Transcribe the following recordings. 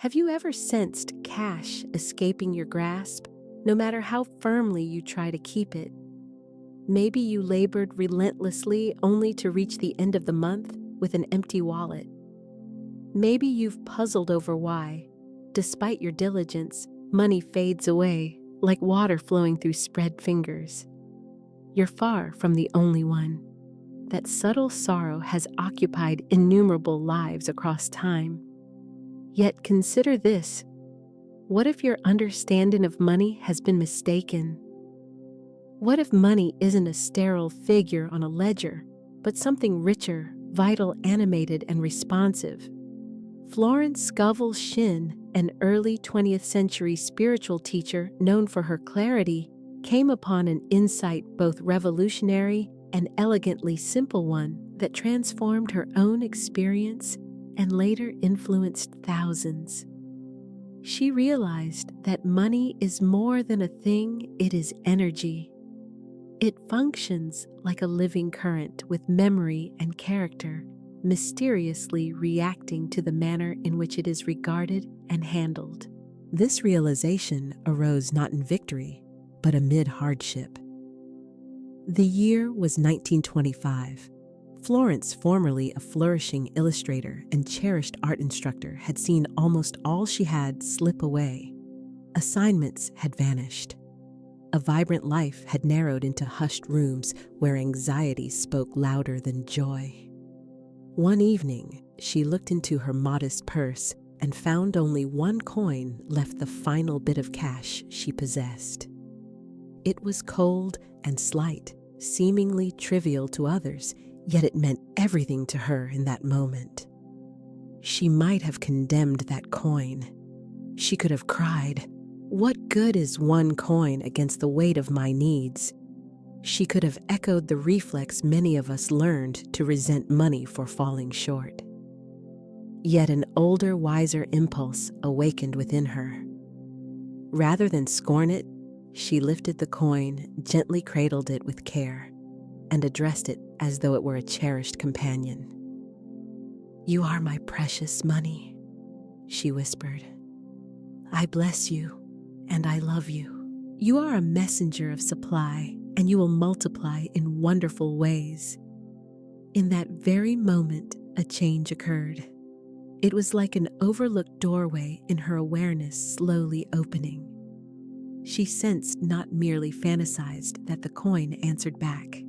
Have you ever sensed cash escaping your grasp, no matter how firmly you try to keep it? Maybe you labored relentlessly only to reach the end of the month with an empty wallet. Maybe you've puzzled over why, despite your diligence, money fades away like water flowing through spread fingers. You're far from the only one. That subtle sorrow has occupied innumerable lives across time. Yet consider this: what if your understanding of money has been mistaken? What if money isn't a sterile figure on a ledger, but something richer, vital, animated, and responsive? Florence Scovel Shinn, an early 20th century spiritual teacher known for her clarity, came upon an insight both revolutionary and elegantly simple one that transformed her own experience and later influenced thousands. She realized that money is more than a thing, it is energy. It functions like a living current with memory and character, mysteriously reacting to the manner in which it is regarded and handled. This realization arose not in victory, but amid hardship. The year was 1925. Florence, formerly a flourishing illustrator and cherished art instructor, had seen almost all she had slip away. Assignments had vanished. A vibrant life had narrowed into hushed rooms where anxiety spoke louder than joy. One evening, she looked into her modest purse and found only one coin left, the final bit of cash she possessed. It was cold and slight, seemingly trivial to others, yet it meant everything to her in that moment. She might have condemned that coin. She could have cried, "What good is one coin against the weight of my needs?" She could have echoed the reflex many of us learned to resent money for falling short. Yet an older, wiser impulse awakened within her. Rather than scorn it, she lifted the coin, gently cradled it with care, and addressed it as though it were a cherished companion. "You are my precious money," she whispered. "I bless you, and I love you. You are a messenger of supply, and you will multiply in wonderful ways." In that very moment, a change occurred. It was like an overlooked doorway in her awareness slowly opening. She sensed, not merely fantasized, that the coin answered back.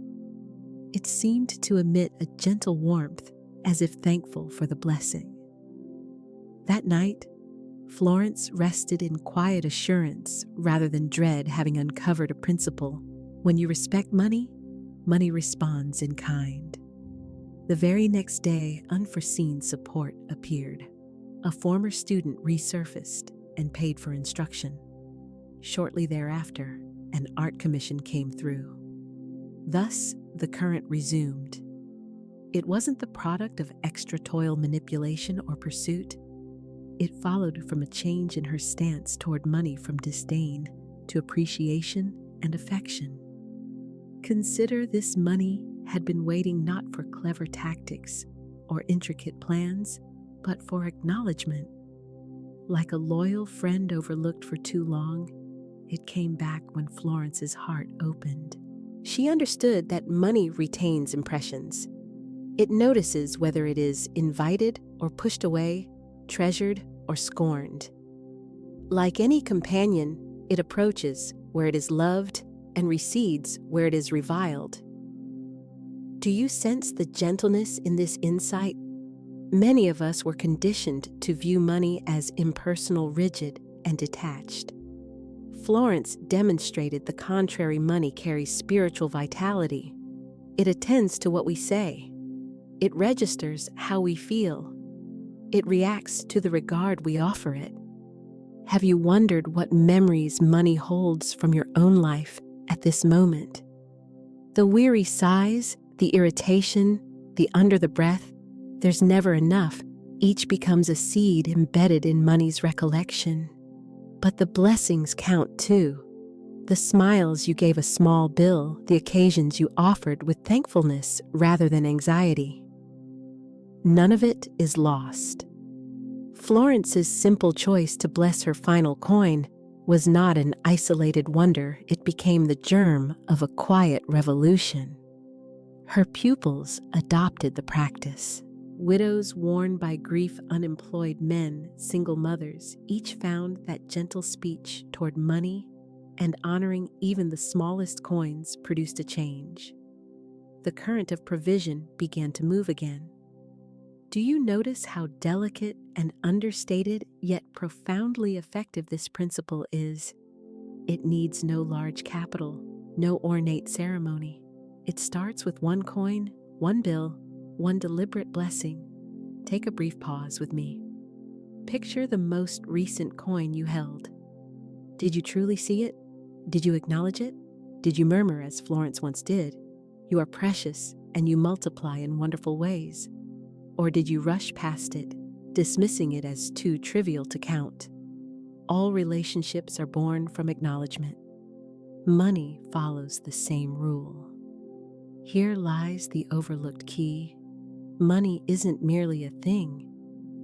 It seemed to emit a gentle warmth, as if thankful for the blessing. That night, Florence rested in quiet assurance rather than dread, having uncovered a principle: when you respect money, money responds in kind. The very next day, unforeseen support appeared. A former student resurfaced and paid for instruction. Shortly thereafter, an art commission came through. Thus, the current resumed. It wasn't the product of extra toil, manipulation, or pursuit. It followed from a change in her stance toward money from disdain to appreciation and affection. Consider this: money had been waiting not for clever tactics or intricate plans, but for acknowledgement. Like a loyal friend overlooked for too long, it came back when Florence's heart opened. She understood that money retains impressions. It notices whether it is invited or pushed away, treasured or scorned. Like any companion, it approaches where it is loved and recedes where it is reviled. Do you sense the gentleness in this insight? Many of us were conditioned to view money as impersonal, rigid, and detached. Florence demonstrated the contrary: money carries spiritual vitality. It attends to what we say. It registers how we feel. It reacts to the regard we offer it. Have you wondered what memories money holds from your own life at this moment? The weary sighs, the irritation, the under the breath, there's never enough. Each becomes a seed embedded in money's recollection. But the blessings count too. The smiles you gave a small bill, the occasions you offered with thankfulness rather than anxiety. None of it is lost. Florence's simple choice to bless her final coin was not an isolated wonder, it became the germ of a quiet revolution. Her pupils adopted the practice. Widows worn by grief, unemployed men, single mothers, each found that gentle speech toward money and honoring even the smallest coins produced a change. The current of provision began to move again. Do you notice how delicate and understated yet profoundly effective this principle is? It needs no large capital, no ornate ceremony. It starts with one coin, one bill, one deliberate blessing. Take a brief pause with me. Picture the most recent coin you held. Did you truly see it? Did you acknowledge it? Did you murmur, as Florence once did, "You are precious and you multiply in wonderful ways"? Or did you rush past it, dismissing it as too trivial to count? All relationships are born from acknowledgement. Money follows the same rule. Here lies the overlooked key. Money isn't merely a thing.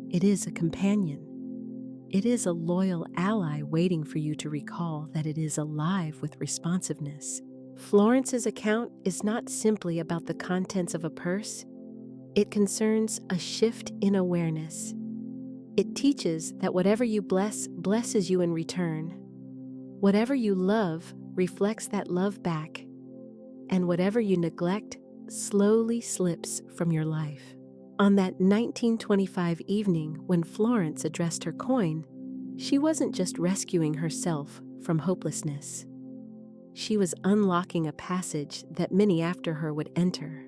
It is a companion. It is a loyal ally waiting for you to recall that it is alive with responsiveness. Florence's account is not simply about the contents of a purse. It concerns a shift in awareness. It teaches that whatever you bless blesses you in return. Whatever you love reflects that love back. And whatever you neglect slowly slips from your life. On that 1925 evening when Florence addressed her coin, she wasn't just rescuing herself from hopelessness. She was unlocking a passage that many after her would enter.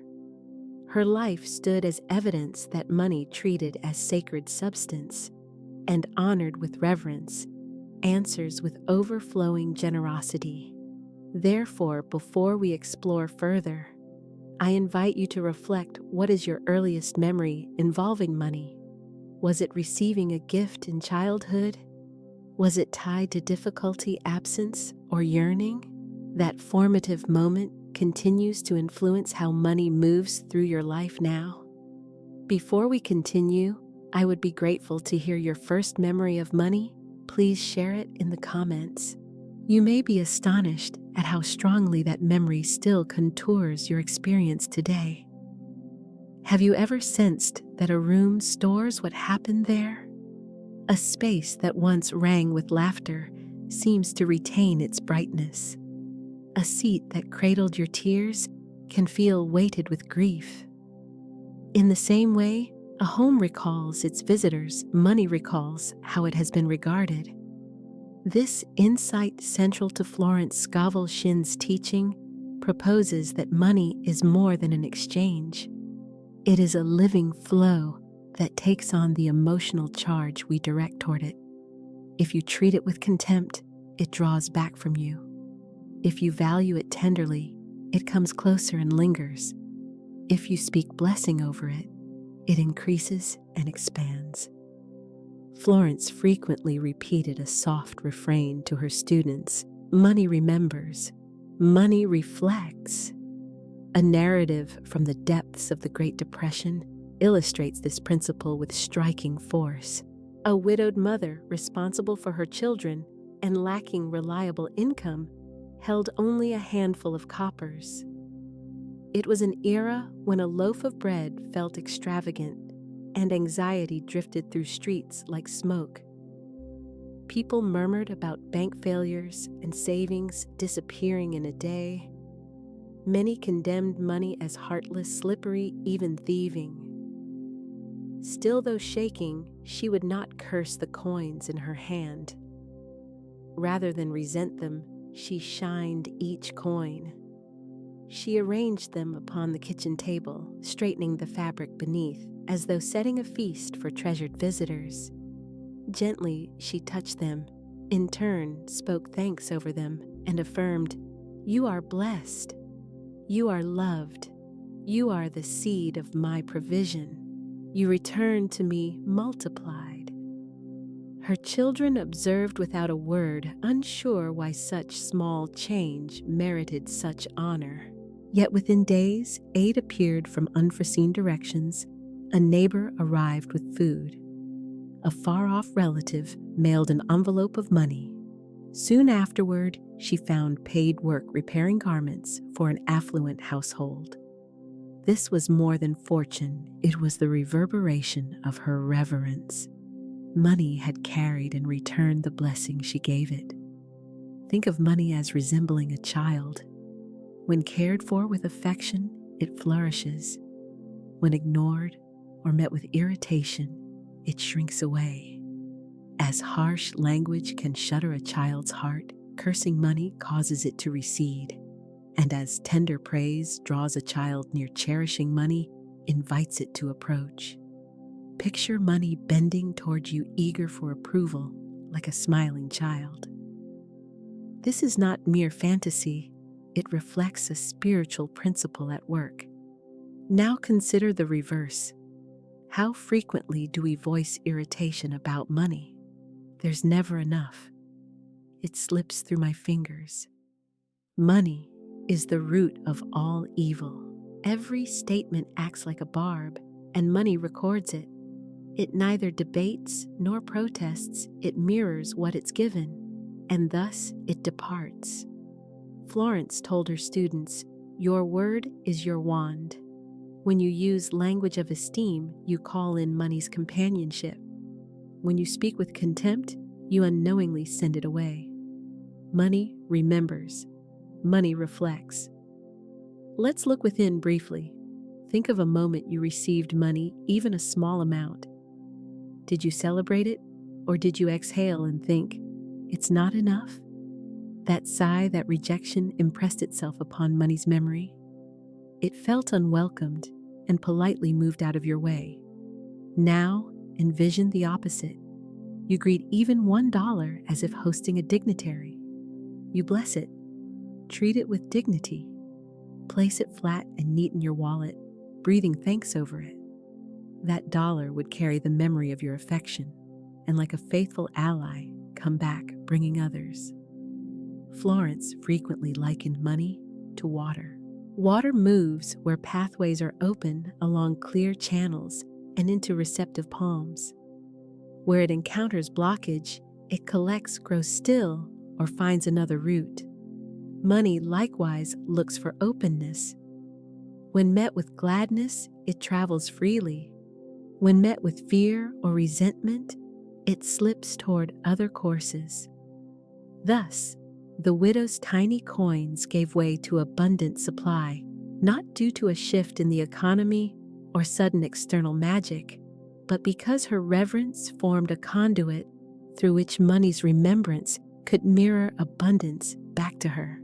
Her life stood as evidence that money treated as sacred substance and honored with reverence answers with overflowing generosity. Therefore, before we explore further, I invite you to reflect, what is your earliest memory involving money? Was it receiving a gift in childhood? Was it tied to difficulty, absence, or yearning? That formative moment continues to influence how money moves through your life now. Before we continue, I would be grateful to hear your first memory of money. Please share it in the comments. You may be astonished at how strongly that memory still contours your experience today. Have you ever sensed that a room stores what happened there? A space that once rang with laughter seems to retain its brightness. A seat that cradled your tears can feel weighted with grief. In the same way, a home recalls its visitors, money recalls how it has been regarded. This insight, central to Florence Scovel Shinn's teaching, proposes that money is more than an exchange. It is a living flow that takes on the emotional charge we direct toward it. If you treat it with contempt, it draws back from you. If you value it tenderly, it comes closer and lingers. If you speak blessing over it, it increases and expands. Florence frequently repeated a soft refrain to her students: money remembers, money reflects. A narrative from the depths of the Great Depression illustrates this principle with striking force. A widowed mother responsible for her children and lacking reliable income held only a handful of coppers. It was an era when a loaf of bread felt extravagant and anxiety drifted through streets like smoke. People murmured about bank failures and savings disappearing in a day. Many condemned money as heartless, slippery, even thieving. Still, though shaking, she would not curse the coins in her hand. Rather than resent them, she shined each coin. She arranged them upon the kitchen table, straightening the fabric beneath, as though setting a feast for treasured visitors. Gently, she touched them, in turn spoke thanks over them, and affirmed, "You are blessed. You are loved. You are the seed of my provision. You return to me multiplied." Her children observed without a word, unsure why such small change merited such honor. Yet within days, aid appeared from unforeseen directions. A neighbor arrived with food. a far-off relative mailed an envelope of money. Soon afterward, she found paid work repairing garments for an affluent household. This was more than fortune, it was the reverberation of her reverence. Money had carried and returned the blessing she gave it. Think of money as resembling a child. When cared for with affection, it flourishes. When ignored or met with irritation, it shrinks away. As harsh language can shudder a child's heart, cursing money causes it to recede. And as tender praise draws a child near, cherishing money invites it to approach. Picture money bending toward you, eager for approval, like a smiling child. This is not mere fantasy, it reflects a spiritual principle at work. Now consider the reverse. How frequently do we voice irritation about money? There's never enough. It slips through my fingers. Money is the root of all evil. Every statement acts like a barb, and money records it. It neither debates nor protests, it mirrors what it's given, and thus it departs. Florence told her students, "Your word is your wand." When you use language of esteem, you call in money's companionship. When you speak with contempt, you unknowingly send it away. Money remembers. Money reflects. Let's look within briefly. Think of a moment you received money, even a small amount. Did you celebrate it, or did you exhale and think, "It's not enough"? That sigh, that rejection impressed itself upon money's memory. It felt unwelcomed and politely moved out of your way. Now, envision the opposite. You greet even $1 as if hosting a dignitary. You bless it, treat it with dignity, place it flat and neat in your wallet, breathing thanks over it. That dollar would carry the memory of your affection, and like a faithful ally, come back bringing others. Florence frequently likened money to water. Water moves where pathways are open along clear channels and into receptive palms. Where it encounters blockage, it collects, grows still, or finds another route. Money likewise looks for openness. When met with gladness, it travels freely. When met with fear or resentment, it slips toward other courses. Thus, the widow's tiny coins gave way to abundant supply, not due to a shift in the economy or sudden external magic, but because her reverence formed a conduit through which money's remembrance could mirror abundance back to her.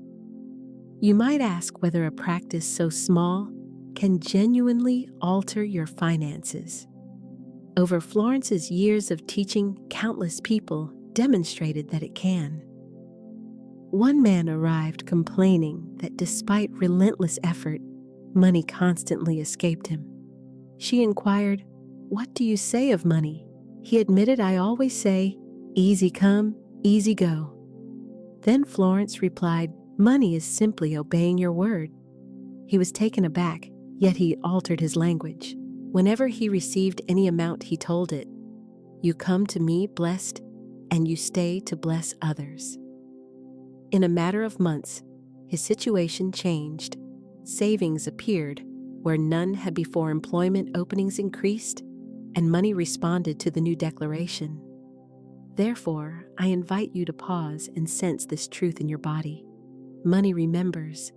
You might ask whether a practice so small can genuinely alter your finances. Over Florence's years of teaching, countless people demonstrated that it can. One man arrived complaining that despite relentless effort, money constantly escaped him. She inquired, "What do you say of money?" He admitted, "I always say, easy come, easy go." Then Florence replied, "Money is simply obeying your word." He was taken aback, yet he altered his language. Whenever he received any amount, he told it, "You come to me blessed, and you stay to bless others." In a matter of months, his situation changed. Savings appeared where none had before, employment openings increased, and money responded to the new declaration. Therefore, I invite you to pause and sense this truth in your body. Money remembers.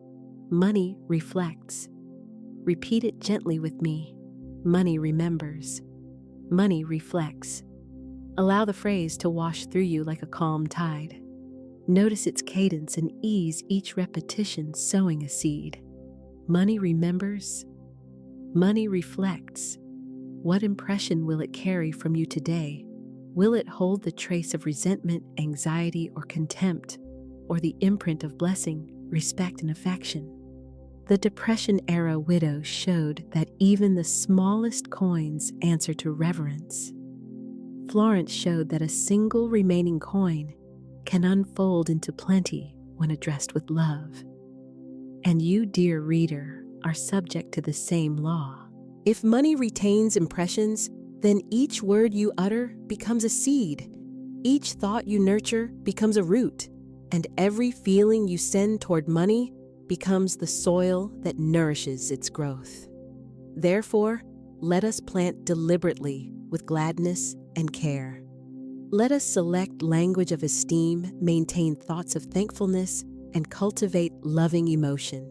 Money reflects. Repeat it gently with me. Money remembers. Money reflects. Allow the phrase to wash through you like a calm tide. Notice its cadence and ease each repetition, sowing a seed. Money remembers. Money reflects. What impression will it carry from you today? Will it hold the trace of resentment, anxiety, or contempt, or the imprint of blessing, respect, and affection? The Depression-era widow showed that even the smallest coins answer to reverence. Florence showed that a single remaining coin can unfold into plenty when addressed with love. And you, dear reader, are subject to the same law. If money retains impressions, then each word you utter becomes a seed. Each thought you nurture becomes a root, and every feeling you send toward money becomes the soil that nourishes its growth. Therefore, let us plant deliberately with gladness and care. Let us select language of esteem, maintain thoughts of thankfulness, and cultivate loving emotion.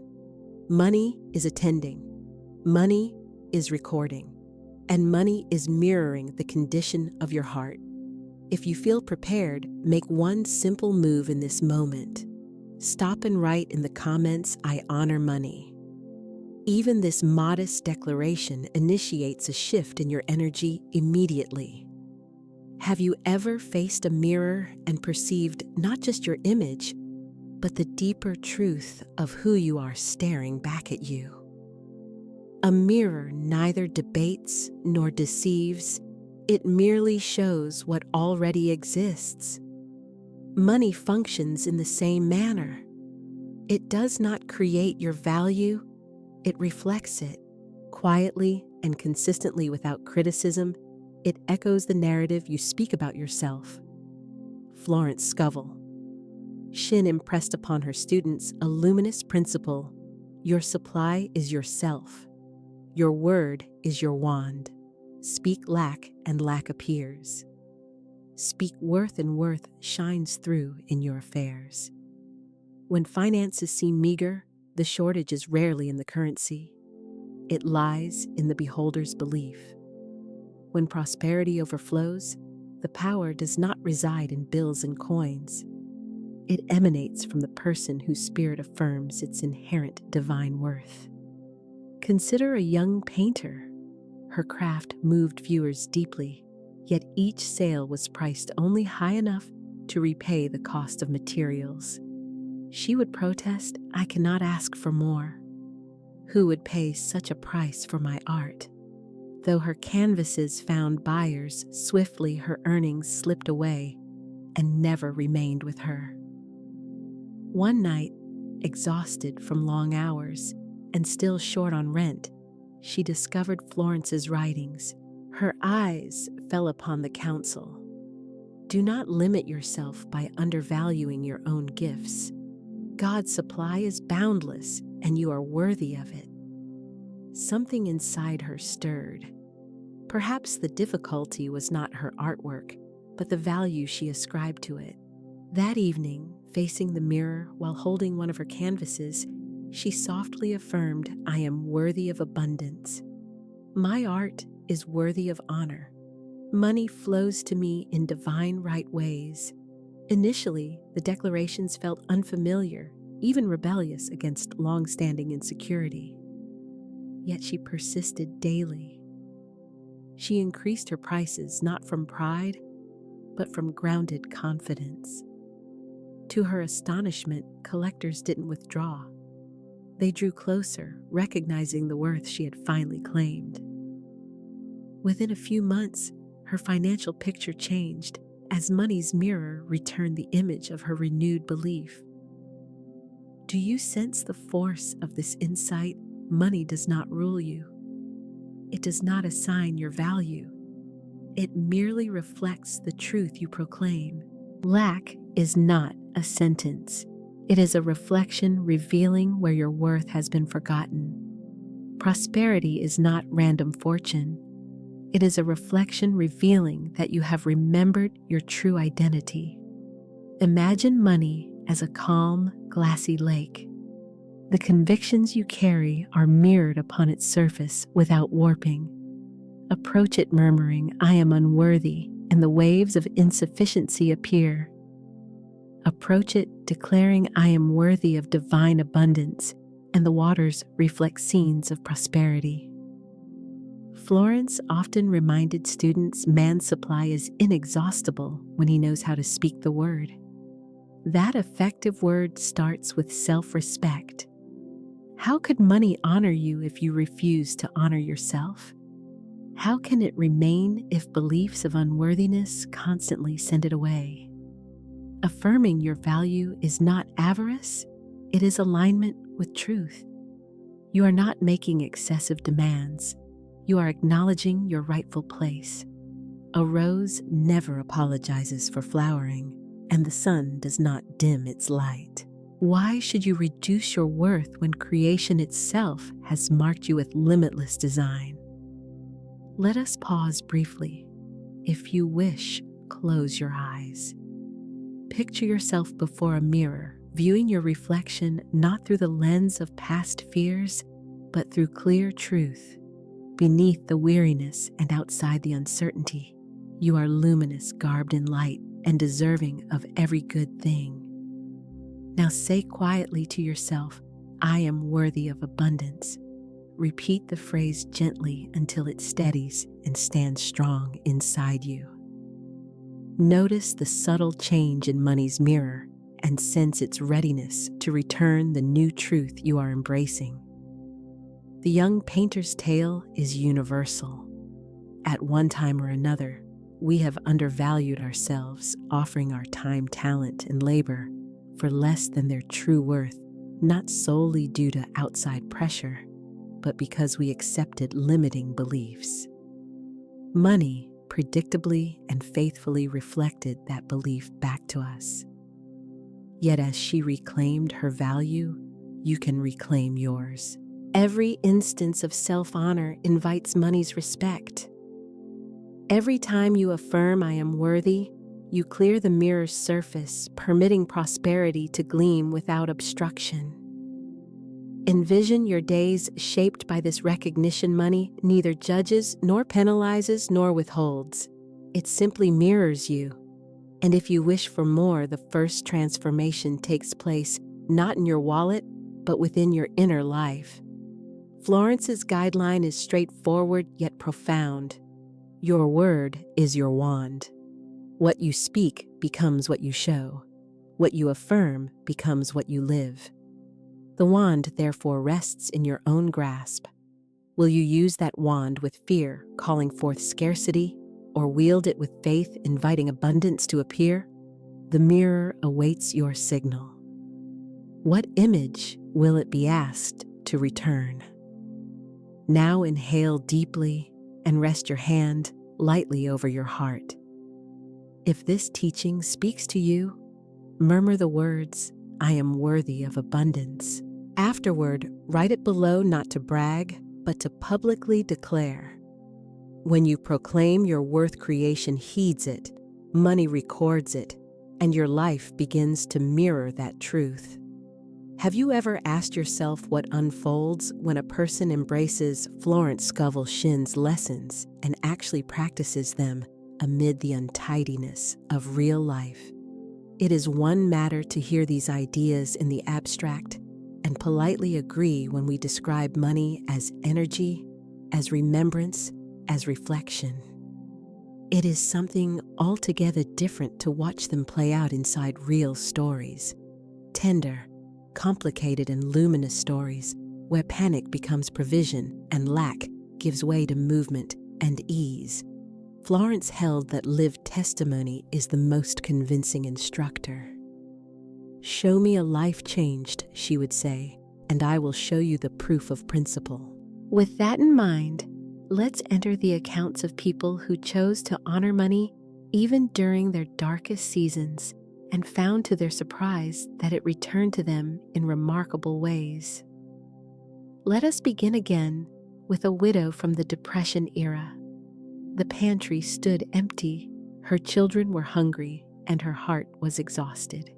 Money is attending. Money is recording. And money is mirroring the condition of your heart. If you feel prepared, make one simple move in this moment. Stop and write in the comments, "I honor money." Even this modest declaration initiates a shift in your energy immediately. Have you ever faced a mirror and perceived not just your image, but the deeper truth of who you are staring back at you? A mirror neither debates nor deceives, it merely shows what already exists. Money functions in the same manner. It does not create your value, it reflects it. Quietly and consistently without criticism, it echoes the narrative you speak about yourself. Florence Scovel Shinn impressed upon her students a luminous principle: your supply is yourself. Your word is your wand. Speak lack and lack appears. Speak worth and worth shines through in your affairs. When finances seem meager, the shortage is rarely in the currency. It lies in the beholder's belief. When prosperity overflows, the power does not reside in bills and coins. It emanates from the person whose spirit affirms its inherent divine worth. Consider a young painter. Her craft moved viewers deeply, yet each sale was priced only high enough to repay the cost of materials. She would protest, "I cannot ask for more. Who would pay such a price for my art?" Though her canvases found buyers, swiftly her earnings slipped away and never remained with her. One night, exhausted from long hours and still short on rent, she discovered Florence's writings. Her eyes fell upon the counsel: do not limit yourself by undervaluing your own gifts. God's supply is boundless, and you are worthy of it. Something inside her stirred. Perhaps the difficulty was not her artwork, but the value she ascribed to it. That evening, facing the mirror while holding one of her canvases, she softly affirmed, "I am worthy of abundance. My art is worthy of honor. Money flows to me in divine right ways." Initially, the declarations felt unfamiliar, even rebellious against long-standing insecurity. Yet she persisted daily. She increased her prices not from pride, but from grounded confidence. To her astonishment, collectors didn't withdraw. They drew closer, recognizing the worth she had finally claimed. Within a few months, her financial picture changed as money's mirror returned the image of her renewed belief. Do you sense the force of this insight? Money does not rule you. It does not assign your value. It merely reflects the truth you proclaim. Lack is not a sentence. It is a reflection revealing where your worth has been forgotten. Prosperity is not random fortune. It is a reflection revealing that you have remembered your true identity. Imagine money as a calm, glassy lake. The convictions you carry are mirrored upon its surface without warping. Approach it murmuring, "I am unworthy," and the waves of insufficiency appear. Approach it declaring, "I am worthy of divine abundance," and the waters reflect scenes of prosperity. Florence often reminded students man's supply is inexhaustible when he knows how to speak the word. That effective word starts with self-respect. How could money honor you if you refuse to honor yourself? How can it remain if beliefs of unworthiness constantly send it away? Affirming your value is not avarice, it is alignment with truth. You are not making excessive demands. You are acknowledging your rightful place. A rose never apologizes for flowering, and the sun does not dim its light. Why should you reduce your worth when creation itself has marked you with limitless design? Let us pause briefly. If you wish, close your eyes. Picture yourself before a mirror, viewing your reflection not through the lens of past fears, but through clear truth. Beneath the weariness and outside the uncertainty, you are luminous, garbed in light, and deserving of every good thing. Now say quietly to yourself, I am worthy of abundance. Repeat the phrase gently until it steadies and stands strong inside you. Notice the subtle change in money's mirror and sense its readiness to return the new truth you are embracing. The young painter's tale is universal. At one time or another, we have undervalued ourselves, offering our time, talent, and labor for less than their true worth, not solely due to outside pressure, but because we accepted limiting beliefs. Money predictably and faithfully reflected that belief back to us. Yet as she reclaimed her value, you can reclaim yours. Every instance of self-honor invites money's respect. Every time you affirm I am worthy, you clear the mirror's surface, permitting prosperity to gleam without obstruction. Envision your days shaped by this recognition. Money neither judges, nor penalizes, nor withholds. It simply mirrors you. And if you wish for more, the first transformation takes place not in your wallet, but within your inner life. Florence's guideline is straightforward yet profound. Your word is your wand. What you speak becomes what you show. What you affirm becomes what you live. The wand, therefore, rests in your own grasp. Will you use that wand with fear, calling forth scarcity, or wield it with faith, inviting abundance to appear? The mirror awaits your signal. What image will it be asked to return? Now inhale deeply and rest your hand lightly over your heart. If this teaching speaks to you, murmur the words, I am worthy of abundance. Afterward, write it below not to brag, but to publicly declare. When you proclaim your worth, creation heeds it, money records it, and your life begins to mirror that truth. Have you ever asked yourself what unfolds when a person embraces Florence Scovel Shinn's lessons and actually practices them amid the untidiness of real life? It is one matter to hear these ideas in the abstract and politely agree when we describe money as energy, as remembrance, as reflection. It is something altogether different to watch them play out inside real stories. Tender, complicated and luminous stories where panic becomes provision and lack gives way to movement and ease. Florence held that lived testimony is the most convincing instructor. Show me a life changed, she would say, and I will show you the proof of principle. With that in mind, let's enter the accounts of people who chose to honor money even during their darkest seasons and found to their surprise that it returned to them in remarkable ways. Let us begin again with a widow from the Depression era. The pantry stood empty, her children were hungry, and her heart was exhausted.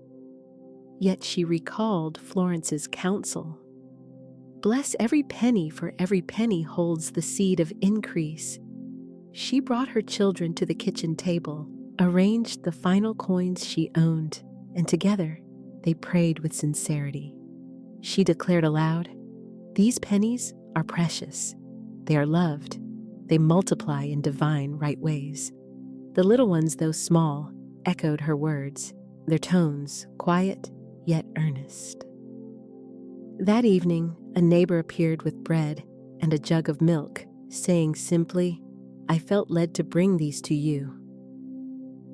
Yet she recalled Florence's counsel. Bless every penny, for every penny holds the seed of increase. She brought her children to the kitchen table, arranged the final coins she owned, and together they prayed with sincerity. She declared aloud, "These pennies are precious. They are loved. They multiply in divine right ways." The little ones, though small, echoed her words, their tones quiet yet earnest. That evening, a neighbor appeared with bread and a jug of milk, saying simply, "I felt led to bring these to you."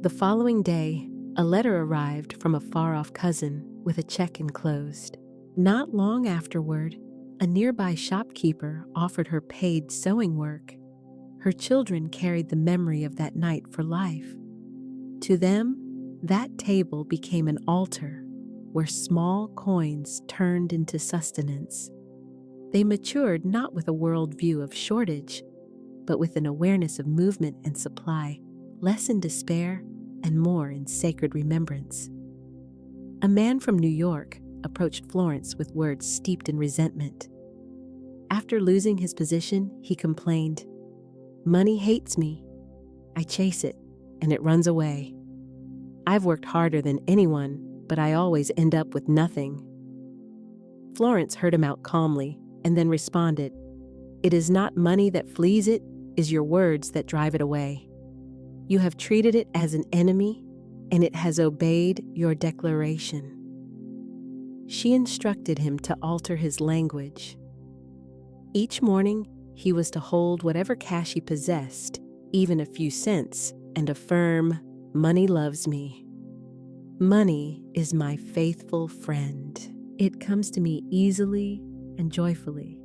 The following day, a letter arrived from a far-off cousin with a check enclosed. Not long afterward, a nearby shopkeeper offered her paid sewing work, Her children carried the memory of that night for life. To them, that table became an altar where small coins turned into sustenance. They matured not with a worldview of shortage, but with an awareness of movement and supply, less in despair and more in sacred remembrance. A man from New York approached Florence with words steeped in resentment. After losing his position, he complained, "Money hates me. I chase it, and it runs away. I've worked harder than anyone, but I always end up with nothing." Florence heard him out calmly and then responded, "It is not money that flees it, is your words that drive it away. You have treated it as an enemy, and it has obeyed your declaration." She instructed him to alter his language. Each morning, he was to hold whatever cash he possessed, even a few cents, and affirm, "Money loves me. Money is my faithful friend. It comes to me easily and joyfully,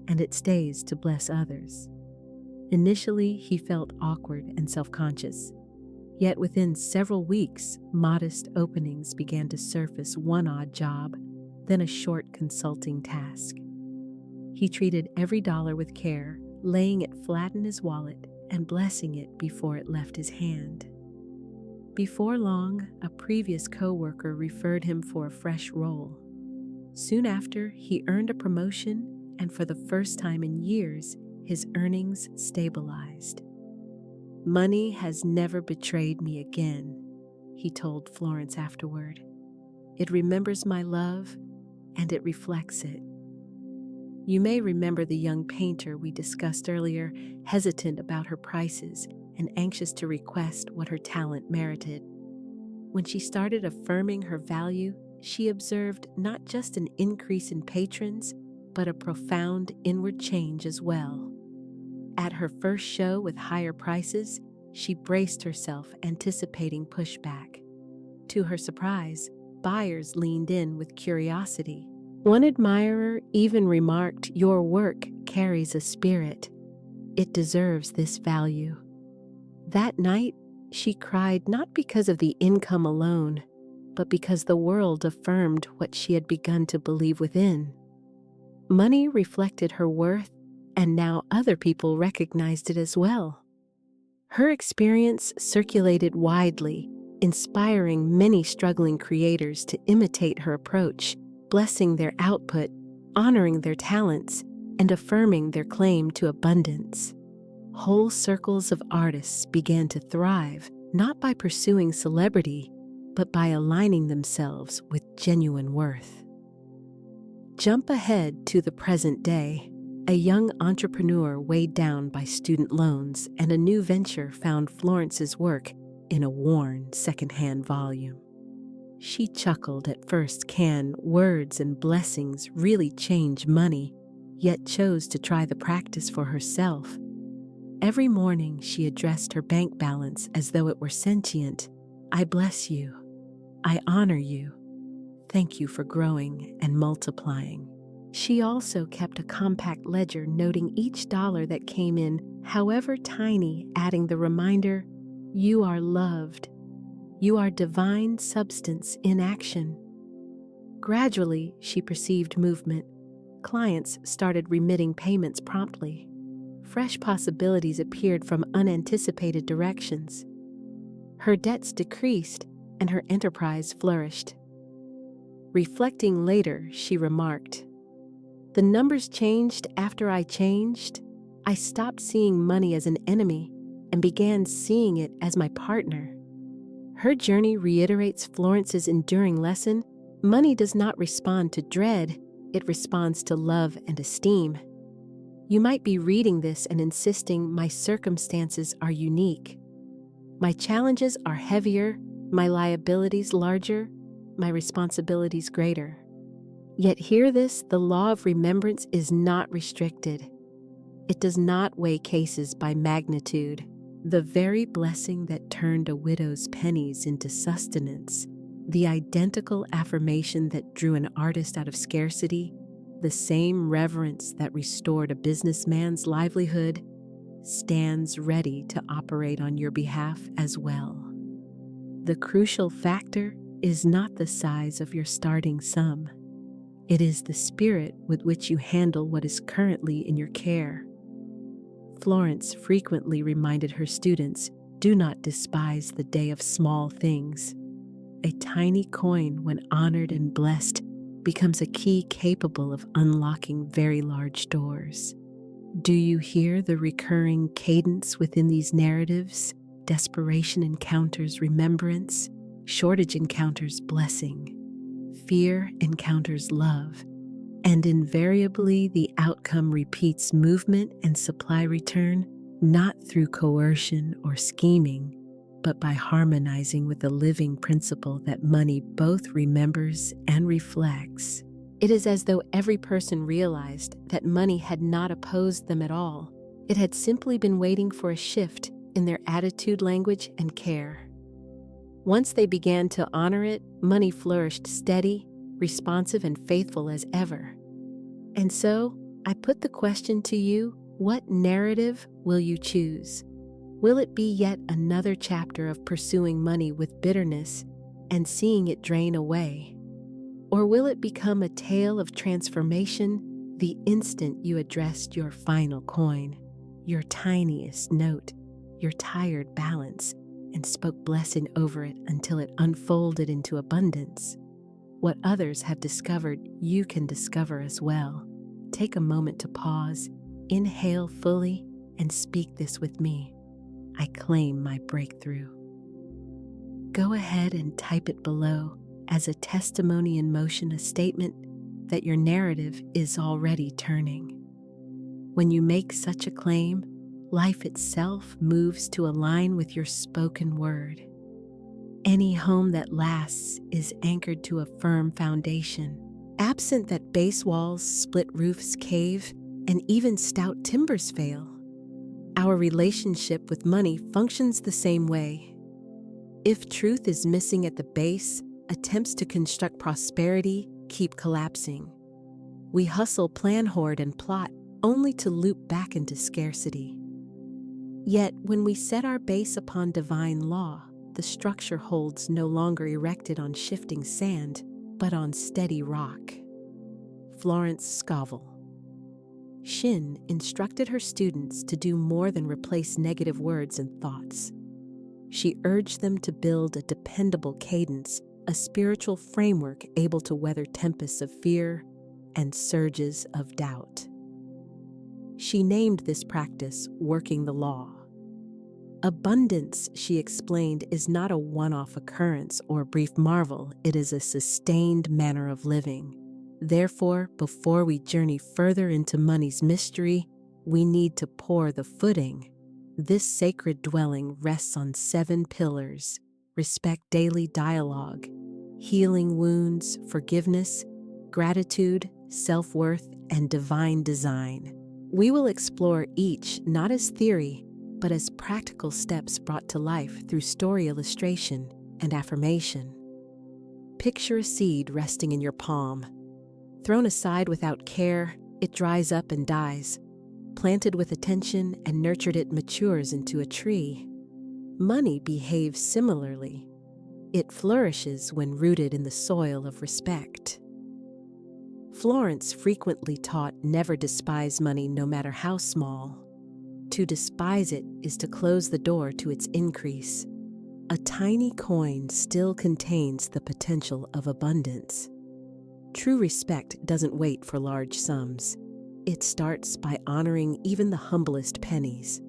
and it stays to bless others." Initially, he felt awkward and self-conscious. Yet within several weeks, modest openings began to surface: one odd job, then a short consulting task. He treated every dollar with care, laying it flat in his wallet and blessing it before it left his hand. Before long, a previous co-worker referred him for a fresh role. Soon after, he earned a promotion, and for the first time in years, his earnings stabilized. "Money has never betrayed me again," he told Florence afterward. "It remembers my love, and it reflects it." You may remember the young painter we discussed earlier, hesitant about her prices and anxious to request what her talent merited. When she started affirming her value, she observed not just an increase in patrons, but a profound inward change as well. At her first show with higher prices, she braced herself, anticipating pushback. To her surprise, buyers leaned in with curiosity. One admirer even remarked, "Your work carries a spirit. It deserves this value." That night, she cried not because of the income alone, but because the world affirmed what she had begun to believe within. Money reflected her worth, and now other people recognized it as well. Her experience circulated widely, inspiring many struggling creators to imitate her approach, blessing their output, honoring their talents, and affirming their claim to abundance. Whole circles of artists began to thrive, not by pursuing celebrity, but by aligning themselves with genuine worth. Jump ahead to the present day. A young entrepreneur weighed down by student loans, and a new venture found Florence's work in a worn secondhand volume. She chuckled at first. Can words and blessings really change money? Yet chose to try the practice for herself. Every morning she addressed her bank balance as though it were sentient. "I bless you. I honor you. Thank you for growing and multiplying." She also kept a compact ledger, noting each dollar that came in, however tiny, adding the reminder, "You are loved. You are divine substance in action." Gradually, she perceived movement. Clients started remitting payments promptly. Fresh possibilities appeared from unanticipated directions. Her debts decreased, and her enterprise flourished. Reflecting later, she remarked, "The numbers changed after I changed. I stopped seeing money as an enemy and began seeing it as my partner." Her journey reiterates Florence's enduring lesson: money does not respond to dread, it responds to love and esteem. You might be reading this and insisting, "My circumstances are unique. My challenges are heavier, my liabilities larger, my responsibilities greater." Yet hear this: the law of remembrance is not restricted. It does not weigh cases by magnitude. The very blessing that turned a widow's pennies into sustenance, the identical affirmation that drew an artist out of scarcity, the same reverence that restored a businessman's livelihood, stands ready to operate on your behalf as well. The crucial factor is not the size of your starting sum. It is the spirit with which you handle what is currently in your care. Florence frequently reminded her students, do not despise the day of small things. A tiny coin, when honored and blessed, becomes a key capable of unlocking very large doors. Do you hear the recurring cadence within these narratives? Desperation encounters remembrance, shortage encounters blessing, fear encounters love, and invariably the outcome repeats movement and supply return, not through coercion or scheming, but by harmonizing with the living principle that money both remembers and reflects. It is as though every person realized that money had not opposed them at all. It had simply been waiting for a shift in their attitude, language, and care. Once they began to honor it, money flourished steady, responsive, and faithful as ever. And so, I put the question to you, what narrative will you choose? Will it be yet another chapter of pursuing money with bitterness and seeing it drain away? Or will it become a tale of transformation the instant you addressed your final coin, your tiniest note, your tired balance, and spoke blessing over it until it unfolded into abundance? What others have discovered, you can discover as well. Take a moment to pause, inhale fully, and speak this with me. I claim my breakthrough. Go ahead and type it below as a testimony in motion, a statement that your narrative is already turning. When you make such a claim, life itself moves to align with your spoken word. Any home that lasts is anchored to a firm foundation. Absent that base walls, split roofs cave, and even stout timbers fail. Our relationship with money functions the same way. If truth is missing at the base, attempts to construct prosperity keep collapsing. We hustle, plan, hoard, and plot only to loop back into scarcity. Yet, when we set our base upon divine law, the structure holds no longer erected on shifting sand, but on steady rock. Florence Scovel Shinn instructed her students to do more than replace negative words and thoughts. She urged them to build a dependable cadence, a spiritual framework able to weather tempests of fear and surges of doubt. She named this practice working the law. Abundance, she explained, is not a one-off occurrence or brief marvel. It is a sustained manner of living. Therefore, before we journey further into money's mystery, we need to pour the footing. This sacred dwelling rests on 7 pillars: respect, daily dialogue, healing wounds, forgiveness, gratitude, self-worth, and divine design. We will explore each not as theory, but as practical steps brought to life through story illustration and affirmation. Picture a seed resting in your palm. Thrown aside without care, it dries up and dies. Planted with attention and nurtured, it matures into a tree. Money behaves similarly. It flourishes when rooted in the soil of respect. Florence frequently taught, never despise money, no matter how small. To despise it is to close the door to its increase. A tiny coin still contains the potential of abundance. True respect doesn't wait for large sums. It starts by honoring even the humblest pennies.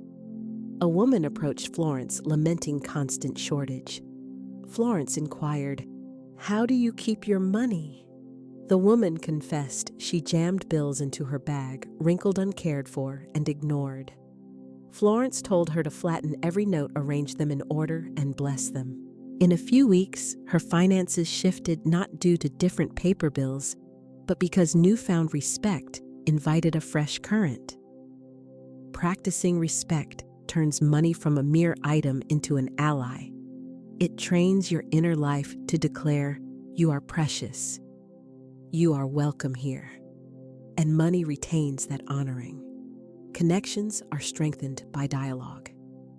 A woman approached Florence, lamenting constant shortage. Florence inquired, "How do you keep your money?" The woman confessed she jammed bills into her bag, wrinkled, uncared for, and ignored. Florence told her to flatten every note, arrange them in order, and bless them. In a few weeks, her finances shifted, not due to different paper bills, but because newfound respect invited a fresh current. Practicing respect turns money from a mere item into an ally. It trains your inner life to declare, "You are precious. You are welcome here." And money retains that honoring. Connections are strengthened by dialogue.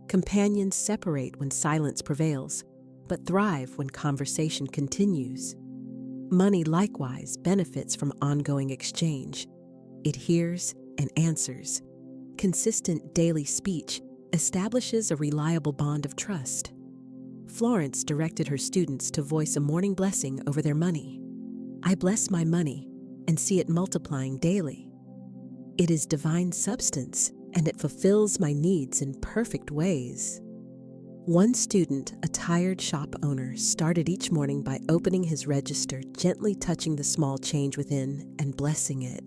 Companions separate when silence prevails, but thrive when conversation continues. Money likewise benefits from ongoing exchange. It hears and answers. Consistent daily speech establishes a reliable bond of trust. Florence directed her students to voice a morning blessing over their money. I bless my money and see it multiplying daily. It is divine substance, and it fulfills my needs in perfect ways. One student, a tired shop owner, started each morning by opening his register, gently touching the small change within and blessing it.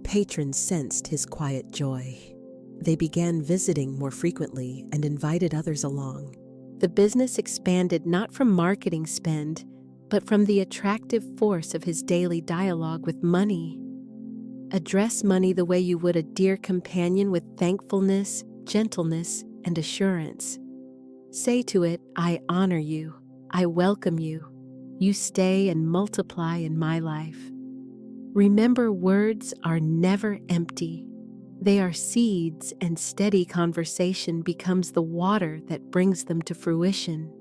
Patrons sensed his quiet joy. They began visiting more frequently and invited others along. The business expanded not from marketing spend, but from the attractive force of his daily dialogue with money. Address money the way you would a dear companion, with thankfulness, gentleness, and assurance. Say to it, I honor you, I welcome you. You stay and multiply in my life. Remember, words are never empty. They are seeds, and steady conversation becomes the water that brings them to fruition.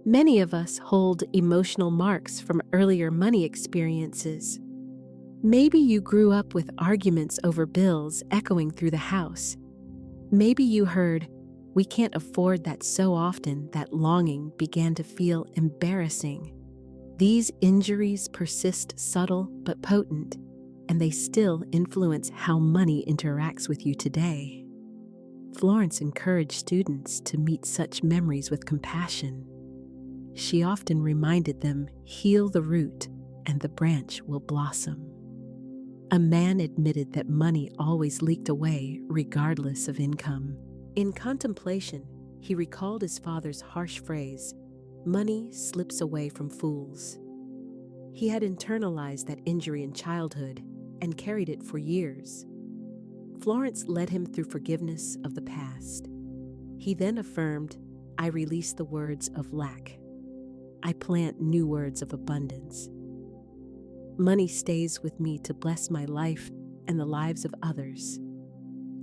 Many of us hold emotional marks from earlier money experiences. Maybe you grew up with arguments over bills echoing through the house. Maybe you heard, we can't afford that so often that longing began to feel embarrassing. These injuries persist, subtle but potent, and they still influence how money interacts with you today. Florence encouraged students to meet such memories with compassion. She often reminded them, heal the root and the branch will blossom. A man admitted that money always leaked away regardless of income. In contemplation, he recalled his father's harsh phrase, money slips away from fools. He had internalized that injury in childhood and carried it for years. Florence led him through forgiveness of the past. He then affirmed, I release the words of lack. I plant new words of abundance. Money stays with me to bless my life and the lives of others.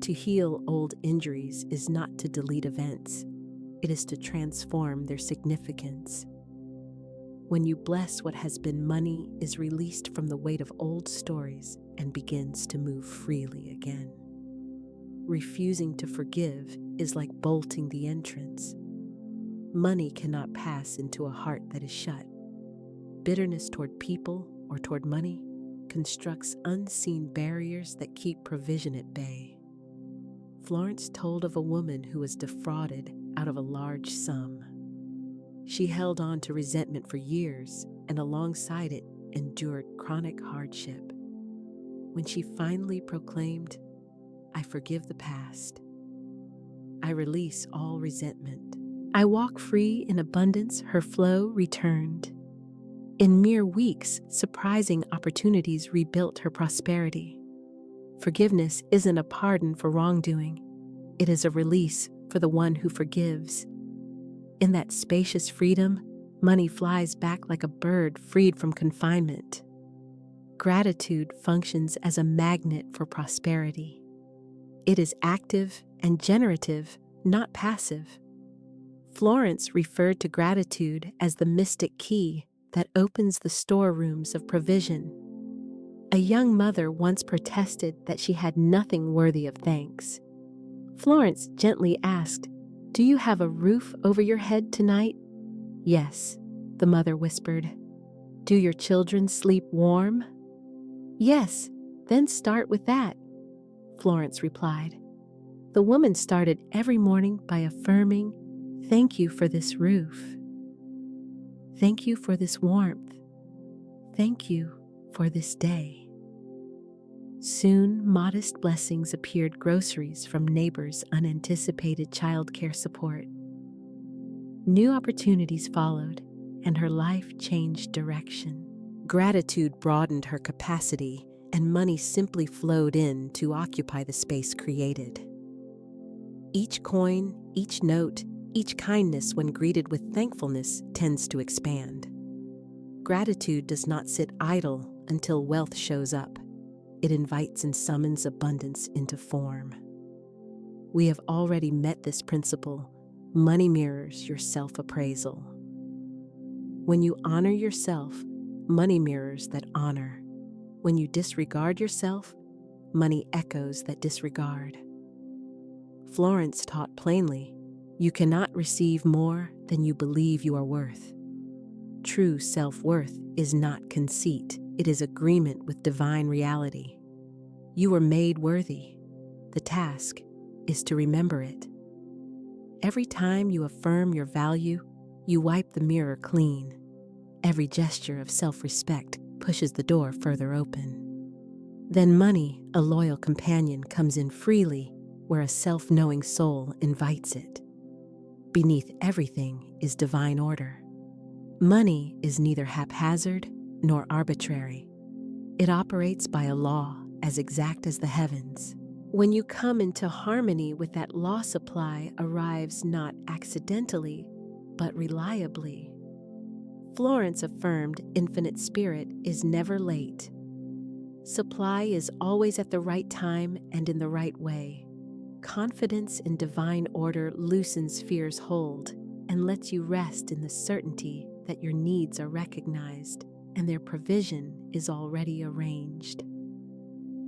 To heal old injuries is not to delete events. It is to transform their significance. When you bless what has been, money is released from the weight of old stories and begins to move freely again. Refusing to forgive is like bolting the entrance. Money cannot pass into a heart that is shut. Bitterness toward people or toward money constructs unseen barriers that keep provision at bay. Florence told of a woman who was defrauded out of a large sum. She held on to resentment for years and alongside it endured chronic hardship. When she finally proclaimed, I forgive the past. I release all resentment. I walk free in abundance, her flow returned. In mere weeks, surprising opportunities rebuilt her prosperity. Forgiveness isn't a pardon for wrongdoing. It is a release for the one who forgives. In that spacious freedom, money flies back like a bird freed from confinement. Gratitude functions as a magnet for prosperity. It is active and generative, not passive. Florence referred to gratitude as the mystic key that opens the storerooms of provision. A young mother once protested that she had nothing worthy of thanks. Florence gently asked, Do you have a roof over your head tonight? Yes, the mother whispered. Do your children sleep warm? Yes, then start with that, Florence replied. The woman started every morning by affirming, Thank you for this roof. Thank you for this warmth. Thank you for this day. Soon, modest blessings appeared, groceries from neighbors, unanticipated childcare support. New opportunities followed, and her life changed direction. Gratitude broadened her capacity, and money simply flowed in to occupy the space created. Each coin, each note, each kindness, when greeted with thankfulness, tends to expand. Gratitude does not sit idle until wealth shows up. it invites and summons abundance into form. We have already met this principle. Money mirrors your self-appraisal. When you honor yourself, money mirrors that honor. When you disregard yourself, money echoes that disregard. Florence taught plainly, you cannot receive more than you believe you are worth. True self-worth is not conceit, it is agreement with divine reality. You were made worthy. The task is to remember it. Every time you affirm your value, you wipe the mirror clean. Every gesture of self-respect pushes the door further open. Then money, a loyal companion, comes in freely where a self-knowing soul invites it. Beneath everything is divine order. Money is neither haphazard nor arbitrary. It operates by a law as exact as the heavens. When you come into harmony with that law, supply arrives not accidentally, but reliably. Florence affirmed infinite spirit is never late. Supply is always at the right time and in the right way. Confidence in divine order loosens fear's hold and lets you rest in the certainty that your needs are recognized and their provision is already arranged.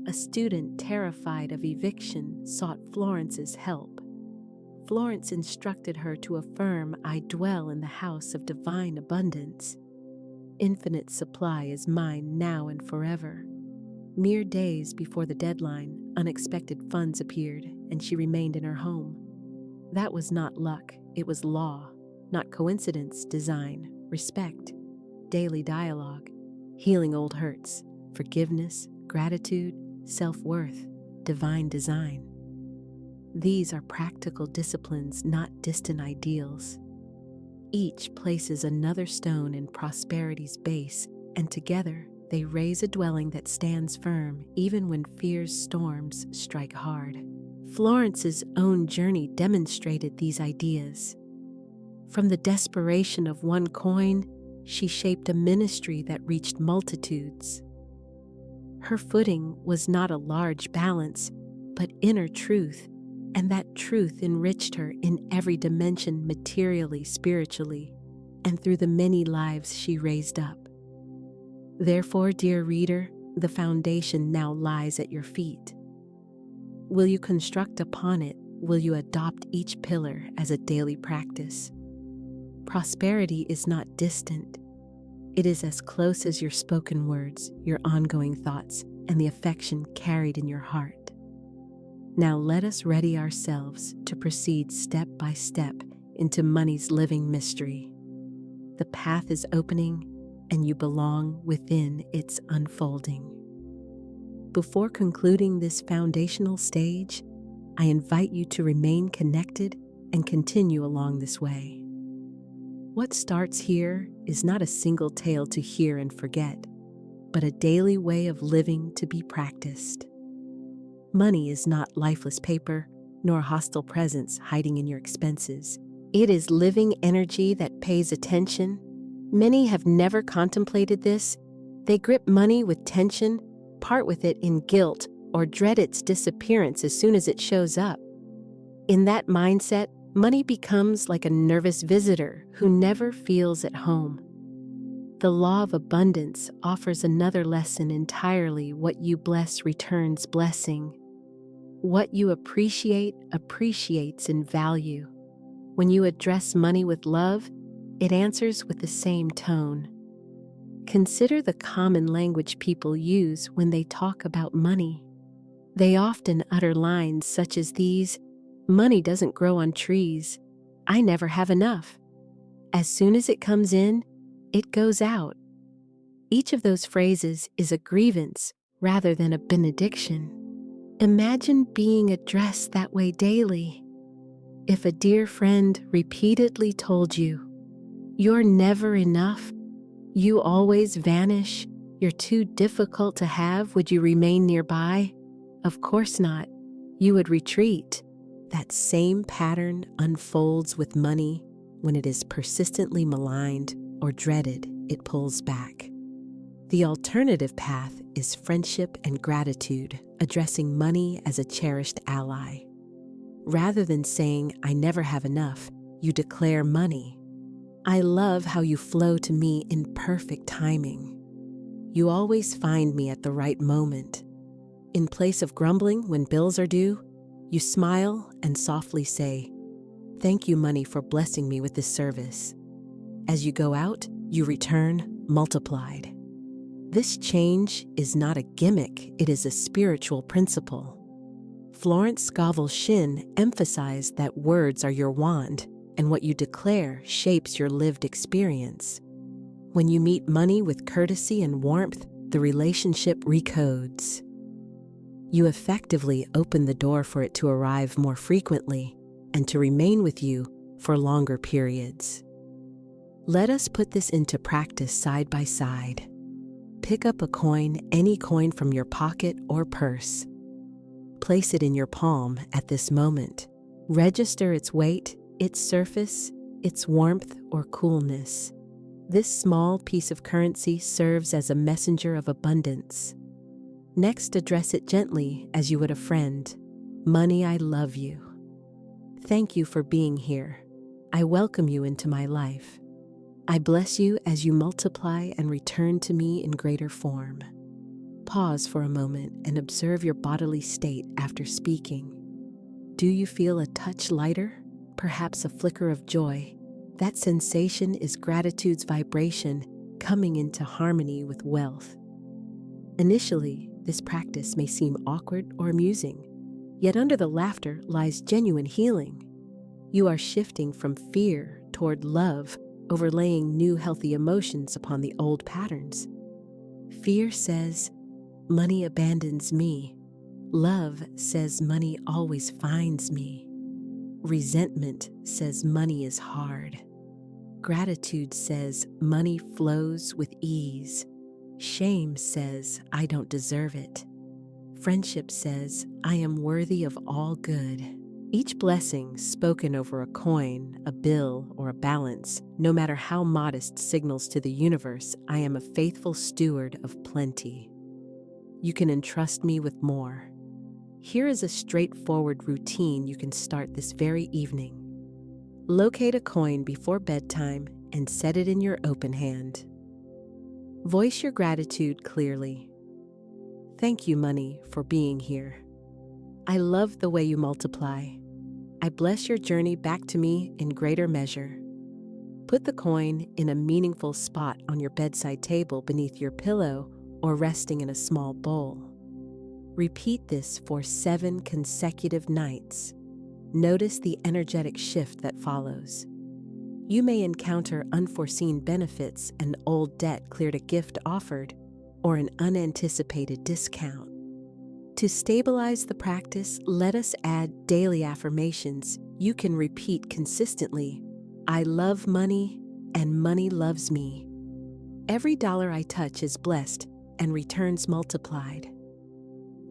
A student terrified of eviction sought Florence's help. Florence instructed her to affirm, I dwell in the house of divine abundance. Infinite supply is mine now and forever. Mere days before the deadline, unexpected funds appeared, and she remained in her home. That was not luck, it was law, not coincidence, design, respect, daily dialogue, healing old hurts, forgiveness, gratitude, self-worth, divine design. These are practical disciplines, not distant ideals. Each places another stone in prosperity's base, and together they raise a dwelling that stands firm even when fear's storms strike hard. Florence's own journey demonstrated these ideas. From the desperation of one coin, she shaped a ministry that reached multitudes. Her footing was not a large balance, but inner truth, and that truth enriched her in every dimension, materially, spiritually, and through the many lives she raised up. Therefore, dear reader, the foundation now lies at your feet. Will you construct upon it? Will you adopt each pillar as a daily practice? Prosperity is not distant. It is as close as your spoken words, your ongoing thoughts, and the affection carried in your heart. Now let us ready ourselves to proceed step by step into money's living mystery. The path is opening, and you belong within its unfolding. Before concluding this foundational stage, I invite you to remain connected and continue along this way. What starts here is not a single tale to hear and forget, but a daily way of living to be practiced. Money is not lifeless paper, nor a hostile presence hiding in your expenses. It is living energy that pays attention. Many have never contemplated this. They grip money with tension, part with it in guilt, or dread its disappearance as soon as it shows up. In that mindset, money becomes like a nervous visitor who never feels at home. The law of abundance offers another lesson entirely. What you bless returns blessing. What you appreciate appreciates in value. When you address money with love, it answers with the same tone. Consider the common language people use when they talk about money. They often utter lines such as these: money doesn't grow on trees. I never have enough. As soon as it comes in, it goes out. Each of those phrases is a grievance rather than a benediction. Imagine being addressed that way daily. If a dear friend repeatedly told you, "You're never enough, you always vanish, you're too difficult to have," would you remain nearby? Of course not. You would retreat. That same pattern unfolds with money. When it is persistently maligned or dreaded, it pulls back. The alternative path is friendship and gratitude, addressing money as a cherished ally. Rather than saying, "I never have enough," you declare money. "I love how you flow to me in perfect timing. You always find me at the right moment." In place of grumbling when bills are due, you smile and softly say, "Thank you, money, for blessing me with this service." As you go out, you return multiplied. This change is not a gimmick, it is a spiritual principle. Florence Scovel Shinn emphasized that words are your wand, and what you declare shapes your lived experience. When you meet money with courtesy and warmth, the relationship recodes. You effectively open the door for it to arrive more frequently and to remain with you for longer periods. Let us put this into practice side by side. Pick up a coin, any coin from your pocket or purse. Place it in your palm at this moment. Register its weight, its surface, its warmth or coolness. This small piece of currency serves as a messenger of abundance. Next, address it gently as you would a friend. "Money, I love you. Thank you for being here. I welcome you into my life. I bless you as you multiply and return to me in greater form." Pause for a moment and observe your bodily state after speaking. Do you feel a touch lighter? Perhaps a flicker of joy? That sensation is gratitude's vibration coming into harmony with wealth. Initially, this practice may seem awkward or amusing, yet under the laughter lies genuine healing. You are shifting from fear toward love, overlaying new healthy emotions upon the old patterns. Fear says, "Money abandons me." Love says, "Money always finds me." Resentment says, "Money is hard." Gratitude says, "Money flows with ease." Shame says, "I don't deserve it." Friendship says, "I am worthy of all good." Each blessing spoken over a coin, a bill, or a balance, no matter how modest, signals to the universe, "I am a faithful steward of plenty. You can entrust me with more." Here is a straightforward routine you can start this very evening. Locate a coin before bedtime and set it in your open hand. Voice your gratitude clearly. "Thank you, money, for being here. I love the way you multiply. I bless your journey back to me in greater measure." Put the coin in a meaningful spot on your bedside table, beneath your pillow, or resting in a small bowl. Repeat this for 7 consecutive nights. Notice the energetic shift that follows. You may encounter unforeseen benefits, an old debt cleared, a gift offered, or an unanticipated discount. To stabilize the practice, let us add daily affirmations you can repeat consistently. "I love money, and money loves me. Every dollar I touch is blessed and returns multiplied.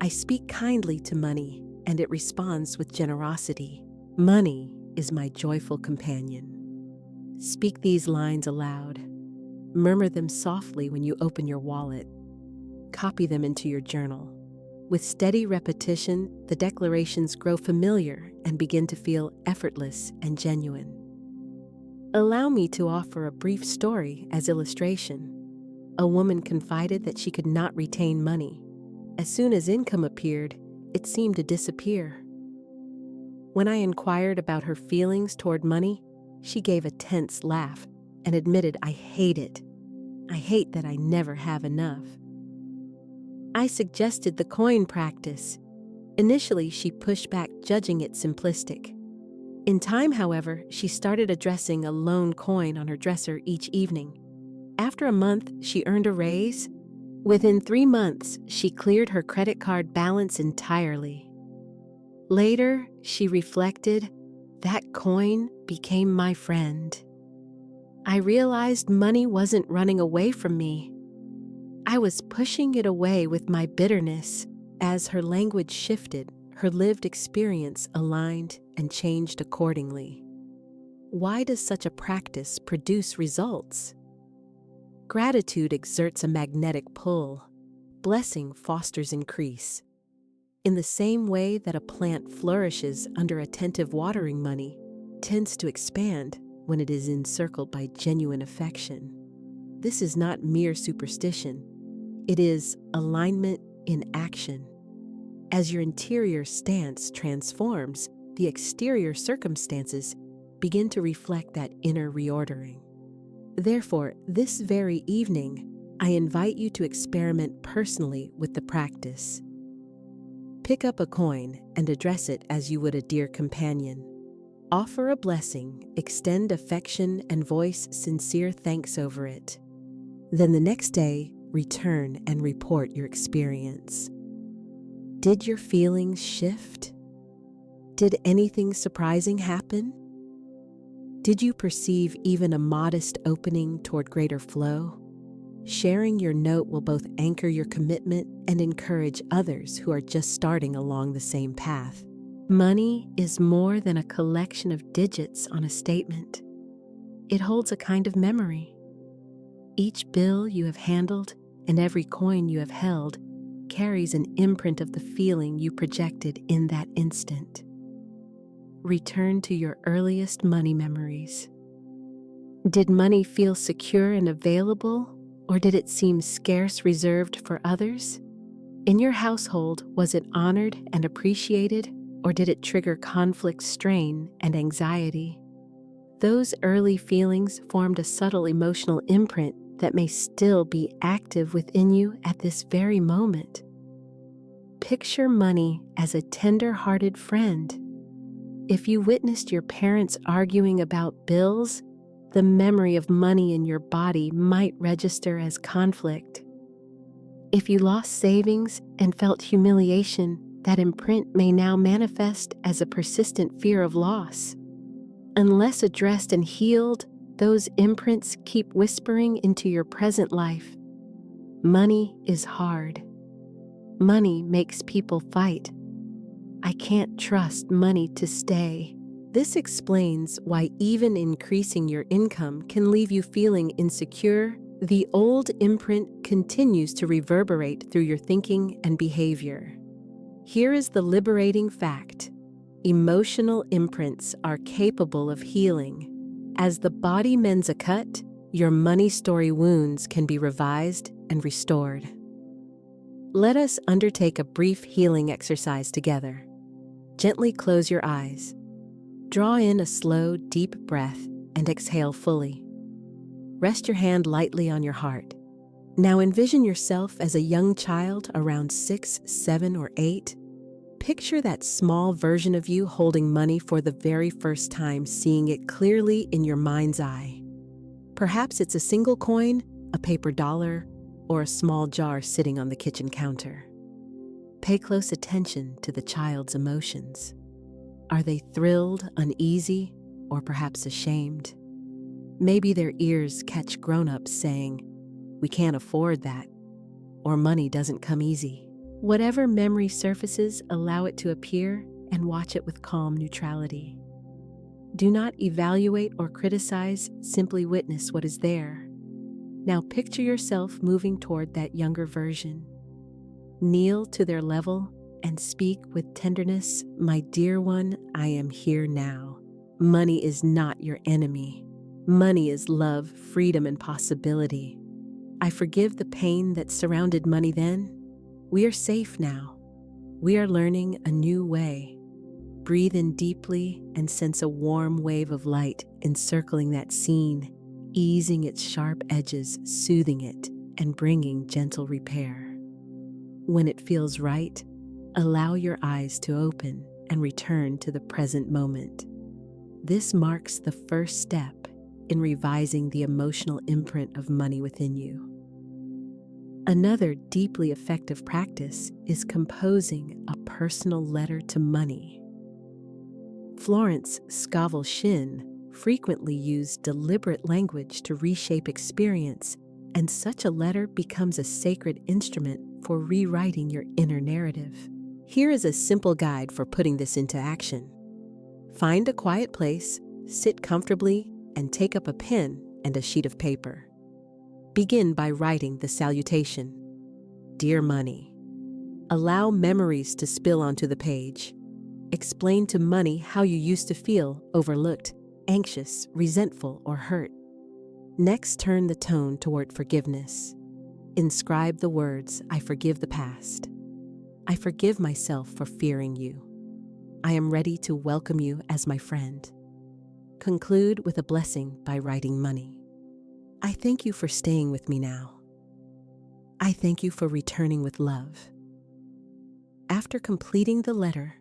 I speak kindly to money, and it responds with generosity. Money is my joyful companion." Speak these lines aloud. Murmur them softly when you open your wallet. Copy them into your journal. With steady repetition, the declarations grow familiar and begin to feel effortless and genuine. Allow me to offer a brief story as illustration. A woman confided that she could not retain money. As soon as income appeared, it seemed to disappear. When I inquired about her feelings toward money, she gave a tense laugh and admitted, "I hate it. I hate that I never have enough." I suggested the coin practice. Initially, she pushed back, judging it simplistic. In time, however, she started addressing a lone coin on her dresser each evening. After a month, she earned a raise. Within 3 months, she cleared her credit card balance entirely. Later, she reflected, "That coin became my friend. I realized money wasn't running away from me. I was pushing it away with my bitterness." As her language shifted, her lived experience aligned and changed accordingly. Why does such a practice produce results? Gratitude exerts a magnetic pull. Blessing fosters increase. In the same way that a plant flourishes under attentive watering, money tends to expand when it is encircled by genuine affection. This is not mere superstition. It is alignment in action. As your interior stance transforms, the exterior circumstances begin to reflect that inner reordering. Therefore, this very evening, I invite you to experiment personally with the practice. Pick up a coin and address it as you would a dear companion. Offer a blessing, extend affection, and voice sincere thanks over it. Then the next day, return and report your experience. Did your feelings shift? Did anything surprising happen? Did you perceive even a modest opening toward greater flow? Sharing your note will both anchor your commitment and encourage others who are just starting along the same path. Money is more than a collection of digits on a statement. It holds a kind of memory. Each bill you have handled and every coin you have held carries an imprint of the feeling you projected in that instant. Return to your earliest money memories. Did money feel secure and available, or did it seem scarce, reserved for others? In your household, was it honored and appreciated, or did it trigger conflict, strain, and anxiety? Those early feelings formed a subtle emotional imprint that may still be active within you at this very moment. Picture money as a tender-hearted friend. If you witnessed your parents arguing about bills, the memory of money in your body might register as conflict. If you lost savings and felt humiliation, that imprint may now manifest as a persistent fear of loss. Unless addressed and healed, those imprints keep whispering into your present life. Money is hard. Money makes people fight. I can't trust money to stay. This explains why even increasing your income can leave you feeling insecure. The old imprint continues to reverberate through your thinking and behavior. Here is the liberating fact. Emotional imprints are capable of healing. As the body mends a cut, your money story wounds can be revised and restored. Let us undertake a brief healing exercise together. Gently close your eyes. Draw in a slow, deep breath and exhale fully. Rest your hand lightly on your heart. Now envision yourself as a young child around 6, 7, or 8. Picture that small version of you holding money for the very first time, seeing it clearly in your mind's eye. Perhaps it's a single coin, a paper dollar, or a small jar sitting on the kitchen counter. Pay close attention to the child's emotions. Are they thrilled, uneasy, or perhaps ashamed? Maybe their ears catch grown-ups saying, "We can't afford that," or "Money doesn't come easy." Whatever memory surfaces, allow it to appear and watch it with calm neutrality. Do not evaluate or criticize, simply witness what is there. Now picture yourself moving toward that younger version. Kneel to their level and speak with tenderness, "My dear one, I am here now. Money is not your enemy. Money is love, freedom, and possibility. I forgive the pain that surrounded money then. We are safe now. We are learning a new way." Breathe in deeply and sense a warm wave of light encircling that scene, easing its sharp edges, soothing it, and bringing gentle repair. When it feels right, allow your eyes to open and return to the present moment. This marks the first step in revising the emotional imprint of money within you. Another deeply effective practice is composing a personal letter to money. Florence Scovel Shinn frequently used deliberate language to reshape experience, and such a letter becomes a sacred instrument for rewriting your inner narrative. Here is a simple guide for putting this into action. Find a quiet place, sit comfortably, and take up a pen and a sheet of paper. Begin by writing the salutation. Dear Money. Allow memories to spill onto the page. Explain to money how you used to feel overlooked, anxious, resentful, or hurt. Next, turn the tone toward forgiveness. Inscribe the words, I forgive the past. I forgive myself for fearing you. I am ready to welcome you as my friend. Conclude with a blessing by writing money. I thank you for staying with me now. I thank you for returning with love. After completing the letter,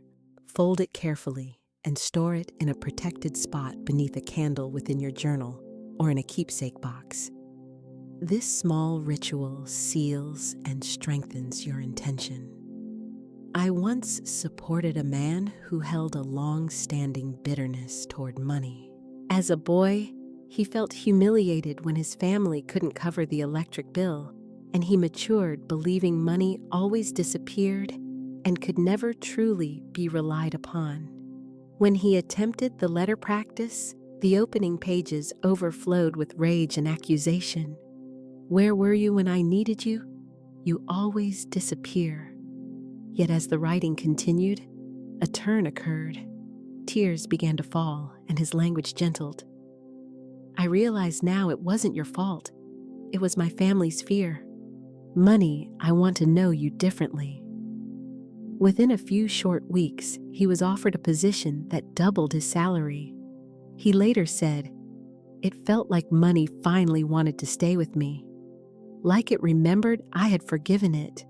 fold it carefully and store it in a protected spot beneath a candle within your journal or in a keepsake box. This small ritual seals and strengthens your intention. I once supported a man who held a long-standing bitterness toward money. As a boy, he felt humiliated when his family couldn't cover the electric bill, and he matured believing money always disappeared and could never truly be relied upon. When he attempted the letter practice, the opening pages overflowed with rage and accusation. Where were you when I needed you? You always disappear. Yet as the writing continued, a turn occurred. Tears began to fall, and his language gentled. I realize now it wasn't your fault. It was my family's fear. Money, I want to know you differently. Within a few short weeks, he was offered a position that doubled his salary. He later said, it felt like money finally wanted to stay with me. Like it remembered I had forgiven it.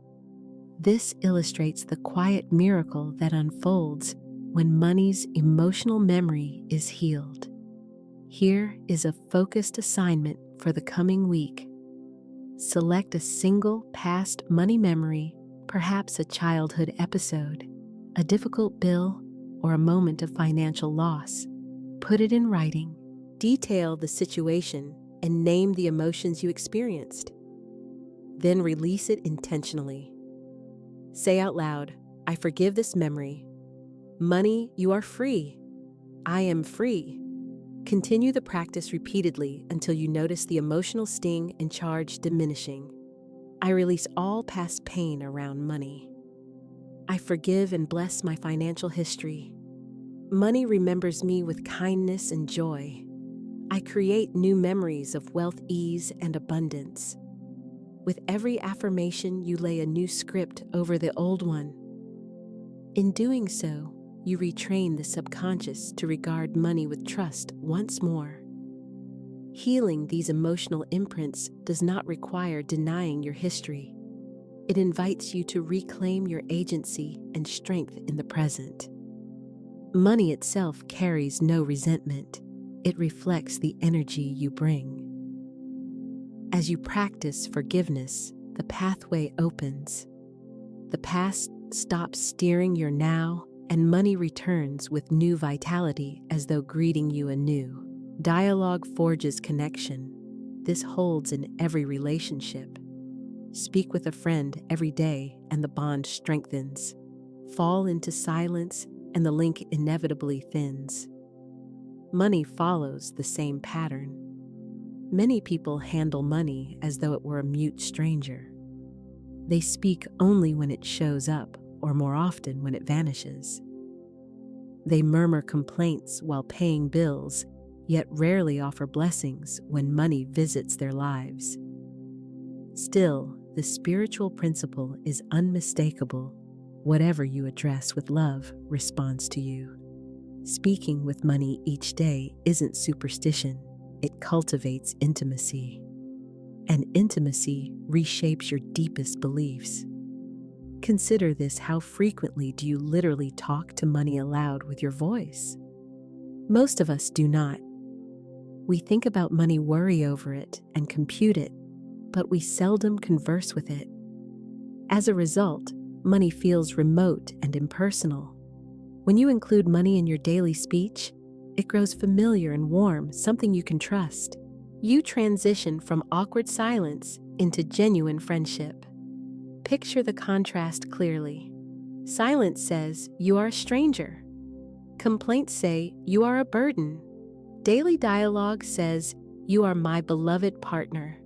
This illustrates the quiet miracle that unfolds when money's emotional memory is healed. Here is a focused assignment for the coming week. Select a single past money memory, perhaps a childhood episode, a difficult bill, or a moment of financial loss. Put it in writing. Detail the situation and name the emotions you experienced. Then release it intentionally. Say out loud, I forgive this memory. Money, you are free. I am free. Continue the practice repeatedly until you notice the emotional sting and charge diminishing. I release all past pain around money. I forgive and bless my financial history. Money remembers me with kindness and joy. I create new memories of wealth, ease, and abundance. With every affirmation, you lay a new script over the old one. In doing so, you retrain the subconscious to regard money with trust once more. Healing these emotional imprints does not require denying your history. It invites you to reclaim your agency and strength in the present. Money itself carries no resentment. It reflects the energy you bring. As you practice forgiveness, the pathway opens. The past stops steering your now, and money returns with new vitality as though greeting you anew. Dialogue forges connection. This holds in every relationship. Speak with a friend every day and the bond strengthens. Fall into silence and the link inevitably thins. Money follows the same pattern. Many people handle money as though it were a mute stranger. They speak only when it shows up, or more often when it vanishes. They murmur complaints while paying bills, yet rarely offer blessings when money visits their lives. Still, the spiritual principle is unmistakable. Whatever you address with love responds to you. Speaking with money each day isn't superstition, it cultivates intimacy. And intimacy reshapes your deepest beliefs. Consider this: how frequently do you literally talk to money aloud with your voice? Most of us do not. We think about money, worry over it, and compute it, but we seldom converse with it. As a result, money feels remote and impersonal. When you include money in your daily speech, it grows familiar and warm, something you can trust. You transition from awkward silence into genuine friendship. Picture the contrast clearly. Silence says, you are a stranger. Complaints say, you are a burden. Daily dialogue says, you are my beloved partner.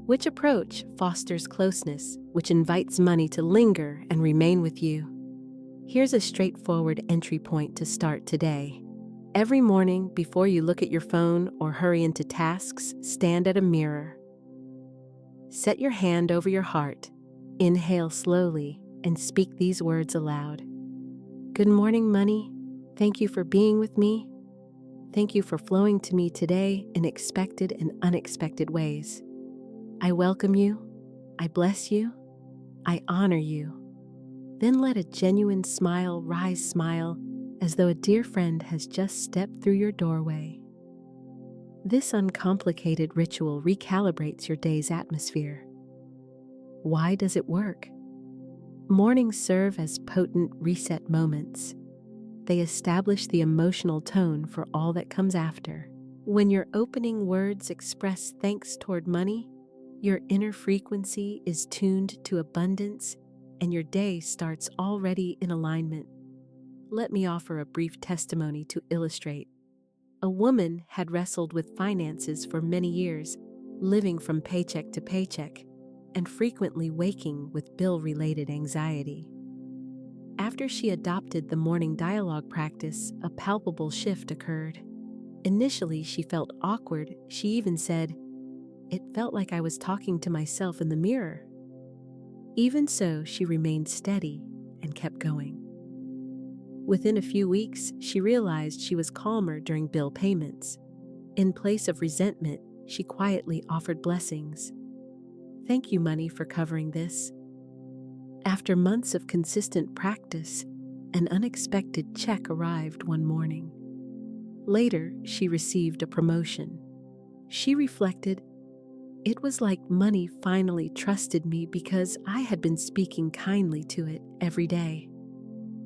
Which approach fosters closeness, which invites money to linger and remain with you? Here's a straightforward entry point to start today. Every morning, before you look at your phone or hurry into tasks, stand at a mirror. Set your hand over your heart, inhale slowly, and speak these words aloud. Good morning, money. Thank you for being with me. Thank you for flowing to me today in expected and unexpected ways. I welcome you. I bless you. I honor you. Then let a genuine smile smile as though a dear friend has just stepped through your doorway. This uncomplicated ritual recalibrates your day's atmosphere. Why does it work? Mornings serve as potent reset moments. They establish the emotional tone for all that comes after. When your opening words express thanks toward money, your inner frequency is tuned to abundance, and your day starts already in alignment. Let me offer a brief testimony to illustrate. A woman had wrestled with finances for many years, living from paycheck to paycheck, and frequently waking with bill-related anxiety. After she adopted the morning dialogue practice, a palpable shift occurred. Initially, she felt awkward. She even said, "It felt like I was talking to myself in the mirror." Even so, she remained steady and kept going. Within a few weeks, she realized she was calmer during bill payments. In place of resentment, she quietly offered blessings. "Thank you, money, for covering this." After months of consistent practice, an unexpected check arrived one morning. Later, she received a promotion. She reflected, "It was like money finally trusted me because I had been speaking kindly to it every day."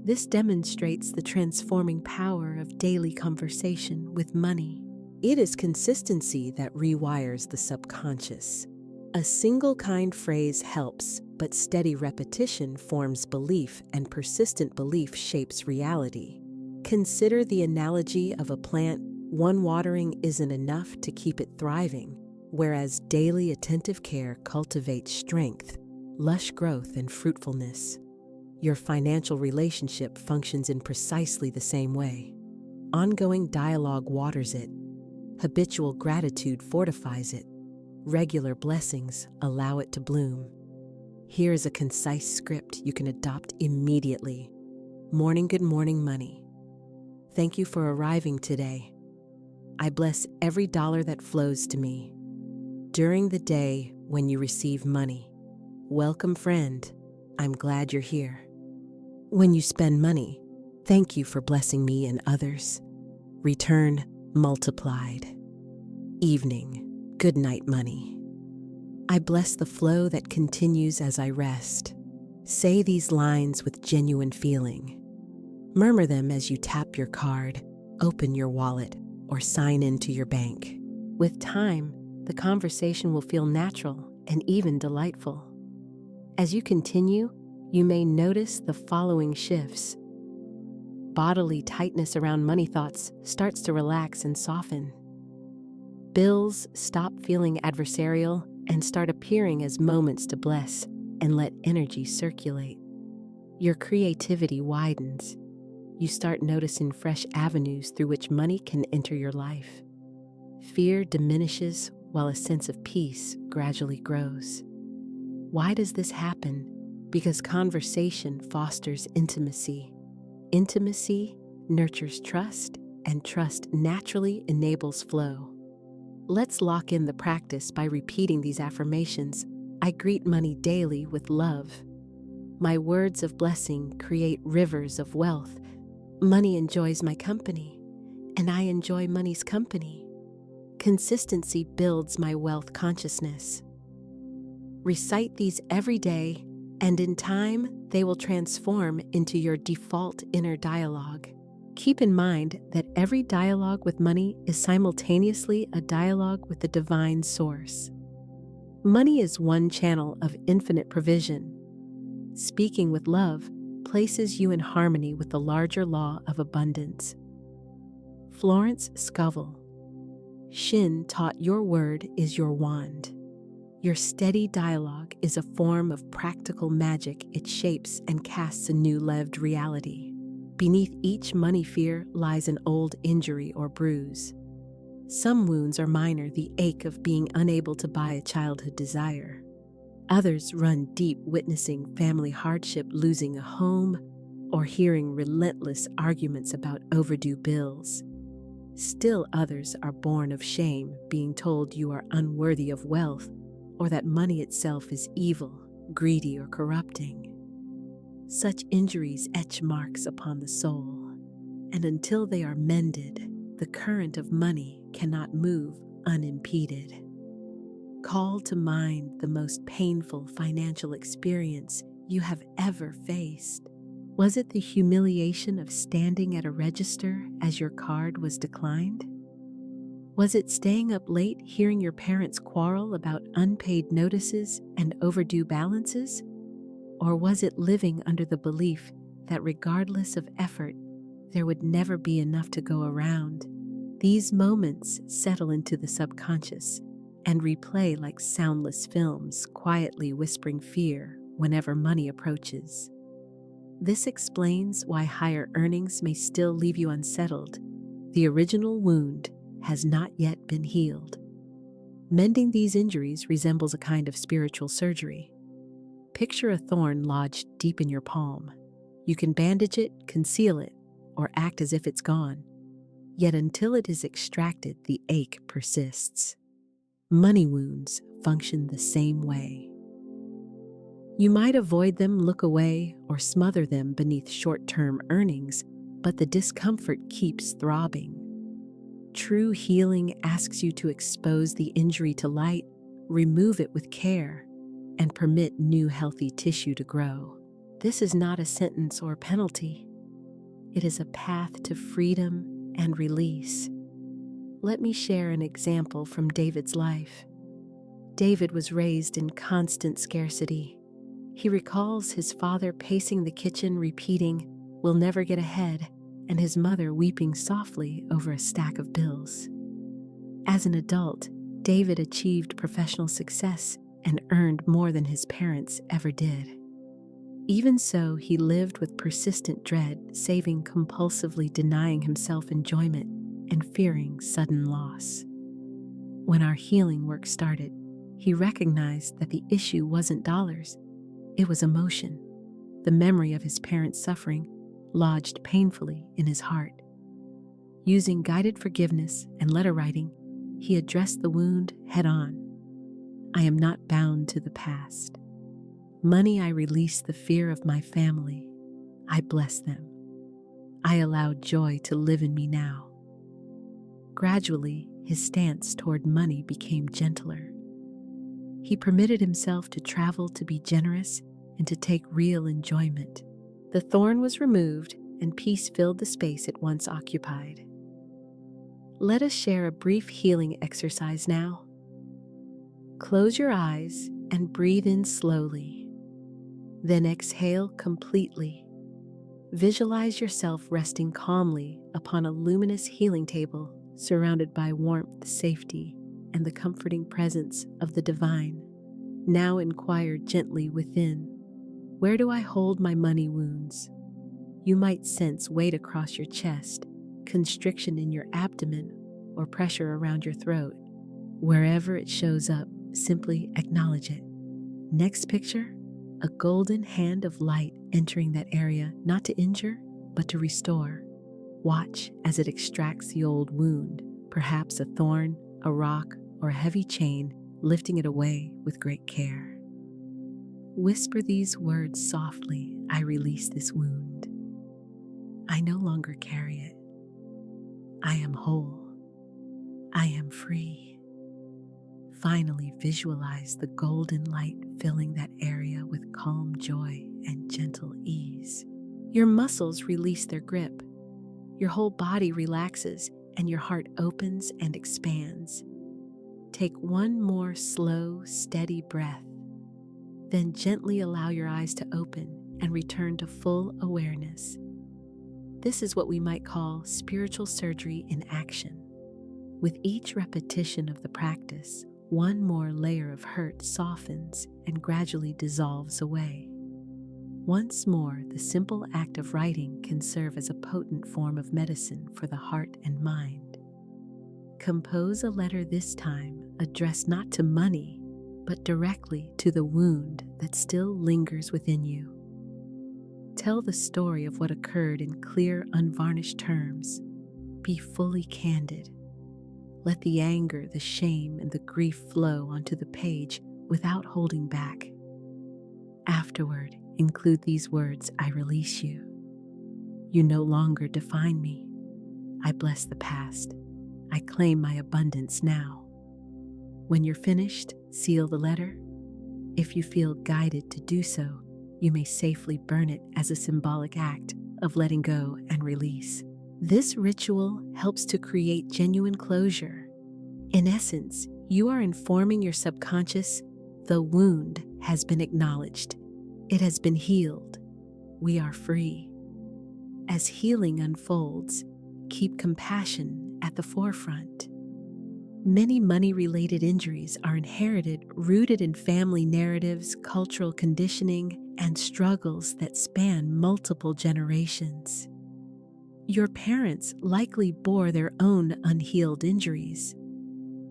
This demonstrates the transforming power of daily conversation with money. It is consistency that rewires the subconscious. A single kind phrase helps, but steady repetition forms belief, and persistent belief shapes reality. Consider the analogy of a plant. One watering isn't enough to keep it thriving, whereas daily attentive care cultivates strength, lush growth, and fruitfulness. Your financial relationship functions in precisely the same way. Ongoing dialogue waters it. Habitual gratitude fortifies it. Regular blessings allow it to bloom. Here is a concise script you can adopt immediately. Morning, good morning, money. Thank you for arriving today. I bless every dollar that flows to me. During the day when you receive money, welcome, friend. I'm glad you're here. When you spend money, thank you for blessing me and others. Return multiplied. Evening, good night, money. I bless the flow that continues as I rest. Say these lines with genuine feeling. Murmur them as you tap your card, open your wallet, or sign into your bank. With time, the conversation will feel natural and even delightful. As you continue, you may notice the following shifts. Bodily tightness around money thoughts starts to relax and soften. Bills stop feeling adversarial and start appearing as moments to bless and let energy circulate. Your creativity widens. You start noticing fresh avenues through which money can enter your life. Fear diminishes while a sense of peace gradually grows. Why does this happen? Because conversation fosters intimacy. Intimacy nurtures trust, and trust naturally enables flow. Let's lock in the practice by repeating these affirmations. I greet money daily with love. My words of blessing create rivers of wealth. Money enjoys my company, and I enjoy money's company. Consistency builds my wealth consciousness. Recite these every day, and in time, they will transform into your default inner dialogue. Keep in mind that every dialogue with money is simultaneously a dialogue with the divine source. Money is one channel of infinite provision. Speaking with love places you in harmony with the larger law of abundance. Florence Scovel Shinn taught, "Your word is your wand." Your steady dialogue is a form of practical magic. It shapes and casts a new-lived reality. Beneath each money fear lies an old injury or bruise. Some wounds are minor, the ache of being unable to buy a childhood desire. Others run deep, witnessing family hardship, losing a home, or hearing relentless arguments about overdue bills. Still others are born of shame, being told you are unworthy of wealth, or that money itself is evil, greedy, or corrupting. Such injuries etch marks upon the soul, and until they are mended, the current of money cannot move unimpeded. Call to mind the most painful financial experience you have ever faced. Was it the humiliation of standing at a register as your card was declined? Was it staying up late hearing your parents quarrel about unpaid notices and overdue balances? Or was it living under the belief that regardless of effort, there would never be enough to go around? These moments settle into the subconscious and replay like soundless films, quietly whispering fear whenever money approaches. This explains why higher earnings may still leave you unsettled. The original wound has not yet been healed. Mending these injuries resembles a kind of spiritual surgery. Picture a thorn lodged deep in your palm. You can bandage it, conceal it, or act as if it's gone. Yet until it is extracted, the ache persists. Money wounds function the same way. You might avoid them, look away, or smother them beneath short-term earnings, but the discomfort keeps throbbing. True healing asks you to expose the injury to light, remove it with care, and permit new healthy tissue to grow. This is not a sentence or penalty. It is a path to freedom and release. Let me share an example from David's life. David was raised in constant scarcity. He recalls his father pacing the kitchen, repeating, "We'll never get ahead," and his mother weeping softly over a stack of bills. As an adult, David achieved professional success and earned more than his parents ever did. Even so, he lived with persistent dread, saving compulsively, denying himself enjoyment, and fearing sudden loss. When our healing work started, he recognized that the issue wasn't dollars, it was emotion. The memory of his parents' suffering lodged painfully in his heart. Using guided forgiveness and letter writing, he addressed the wound head-on. "I am not bound to the past. Money, I release the fear of my family. I bless them. I allow joy to live in me now." Gradually, his stance toward money became gentler. He permitted himself to travel, to be generous, and to take real enjoyment. The thorn was removed, and peace filled the space it once occupied. Let us share a brief healing exercise now. Close your eyes and breathe in slowly. Then exhale completely. Visualize yourself resting calmly upon a luminous healing table, surrounded by warmth, safety, and the comforting presence of the divine. Now inquire gently within, where do I hold my money wounds? You might sense weight across your chest, constriction in your abdomen, or pressure around your throat. Wherever it shows up, simply acknowledge it. Next picture, a golden hand of light entering that area, not to injure, but to restore. Watch as it extracts the old wound, perhaps a thorn, a rock, or a heavy chain, lifting it away with great care. Whisper these words softly, "I release this wound. I no longer carry it. I am whole. I am free." Finally, visualize the golden light filling that area with calm joy and gentle ease. Your muscles release their grip. Your whole body relaxes, and your heart opens and expands. Take one more slow, steady breath. Then gently allow your eyes to open and return to full awareness. This is what we might call spiritual surgery in action. With each repetition of the practice, one more layer of hurt softens and gradually dissolves away. Once more, the simple act of writing can serve as a potent form of medicine for the heart and mind. Compose a letter this time addressed not to money, but directly to the wound that still lingers within you. Tell the story of what occurred in clear, unvarnished terms. Be fully candid. Let the anger, the shame, and the grief flow onto the page without holding back. Afterward, include these words: I release you. You no longer define me. I bless the past. I claim my abundance now. When you're finished, seal the letter. If you feel guided to do so, you may safely burn it as a symbolic act of letting go and release. This ritual helps to create genuine closure. In essence, you are informing your subconscious the wound has been acknowledged. It has been healed. We are free. As healing unfolds, keep compassion at the forefront. Many money-related injuries are inherited, rooted in family narratives, cultural conditioning, and struggles that span multiple generations. Your parents likely bore their own unhealed injuries.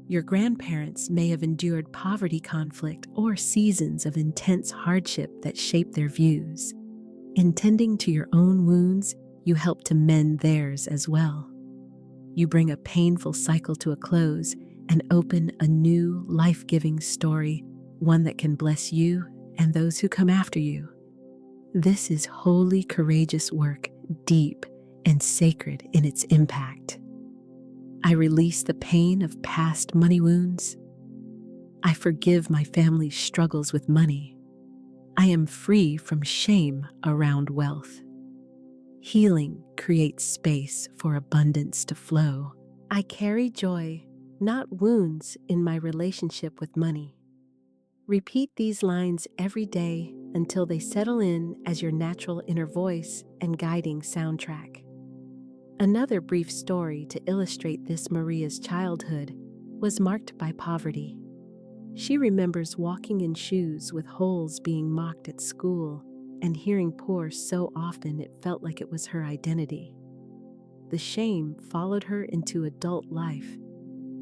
Your grandparents may have endured poverty conflict or seasons of intense hardship that shaped their views. In tending to your own wounds, you help to mend theirs as well. You bring a painful cycle to a close and open a new, life-giving story, one that can bless you and those who come after you. This is holy, courageous work, deep and sacred in its impact. I release the pain of past money wounds. I forgive my family's struggles with money. I am free from shame around wealth. Healing creates space for abundance to flow. I carry joy, not wounds, in my relationship with money. Repeat these lines every day until they settle in as your natural inner voice and guiding soundtrack. Another brief story to illustrate this: Maria's childhood was marked by poverty. She remembers walking in shoes with holes, being mocked at school, and hearing poor so often it felt like it was her identity. The shame followed her into adult life.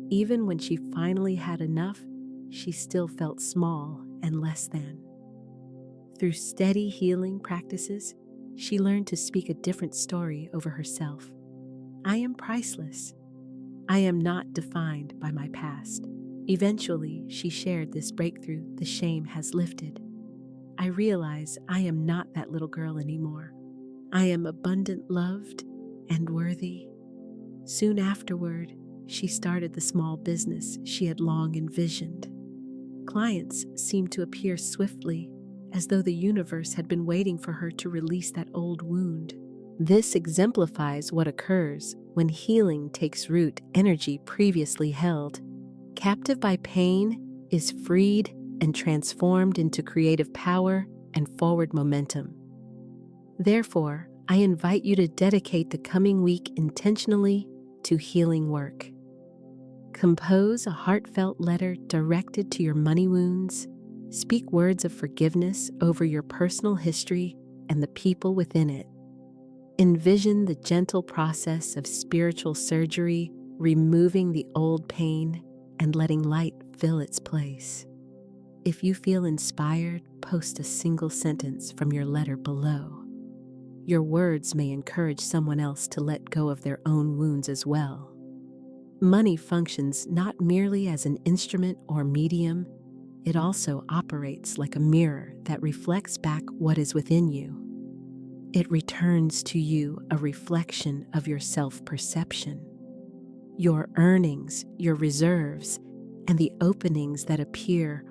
Even when she finally had enough, she still felt small and less than. Through steady healing practices, she learned to speak a different story over herself. I am priceless. I am not defined by my past. Eventually, she shared this breakthrough. The shame has lifted. I realize I am not that little girl anymore. I am abundant, loved, and worthy. Soon afterward, she started the small business she had long envisioned. Clients seemed to appear swiftly, as though the universe had been waiting for her to release that old wound. This exemplifies what occurs when healing takes root. Energy previously held, captive by pain, is freed and transformed into creative power and forward momentum. Therefore, I invite you to dedicate the coming week intentionally to healing work. Compose a heartfelt letter directed to your money wounds. Speak words of forgiveness over your personal history and the people within it. Envision the gentle process of spiritual surgery, removing the old pain and letting light fill its place. If you feel inspired, post a single sentence from your letter below. Your words may encourage someone else to let go of their own wounds as well. Money functions not merely as an instrument or medium, it also operates like a mirror that reflects back what is within you. It returns to you a reflection of your self-perception. Your earnings, your reserves, and the openings that appear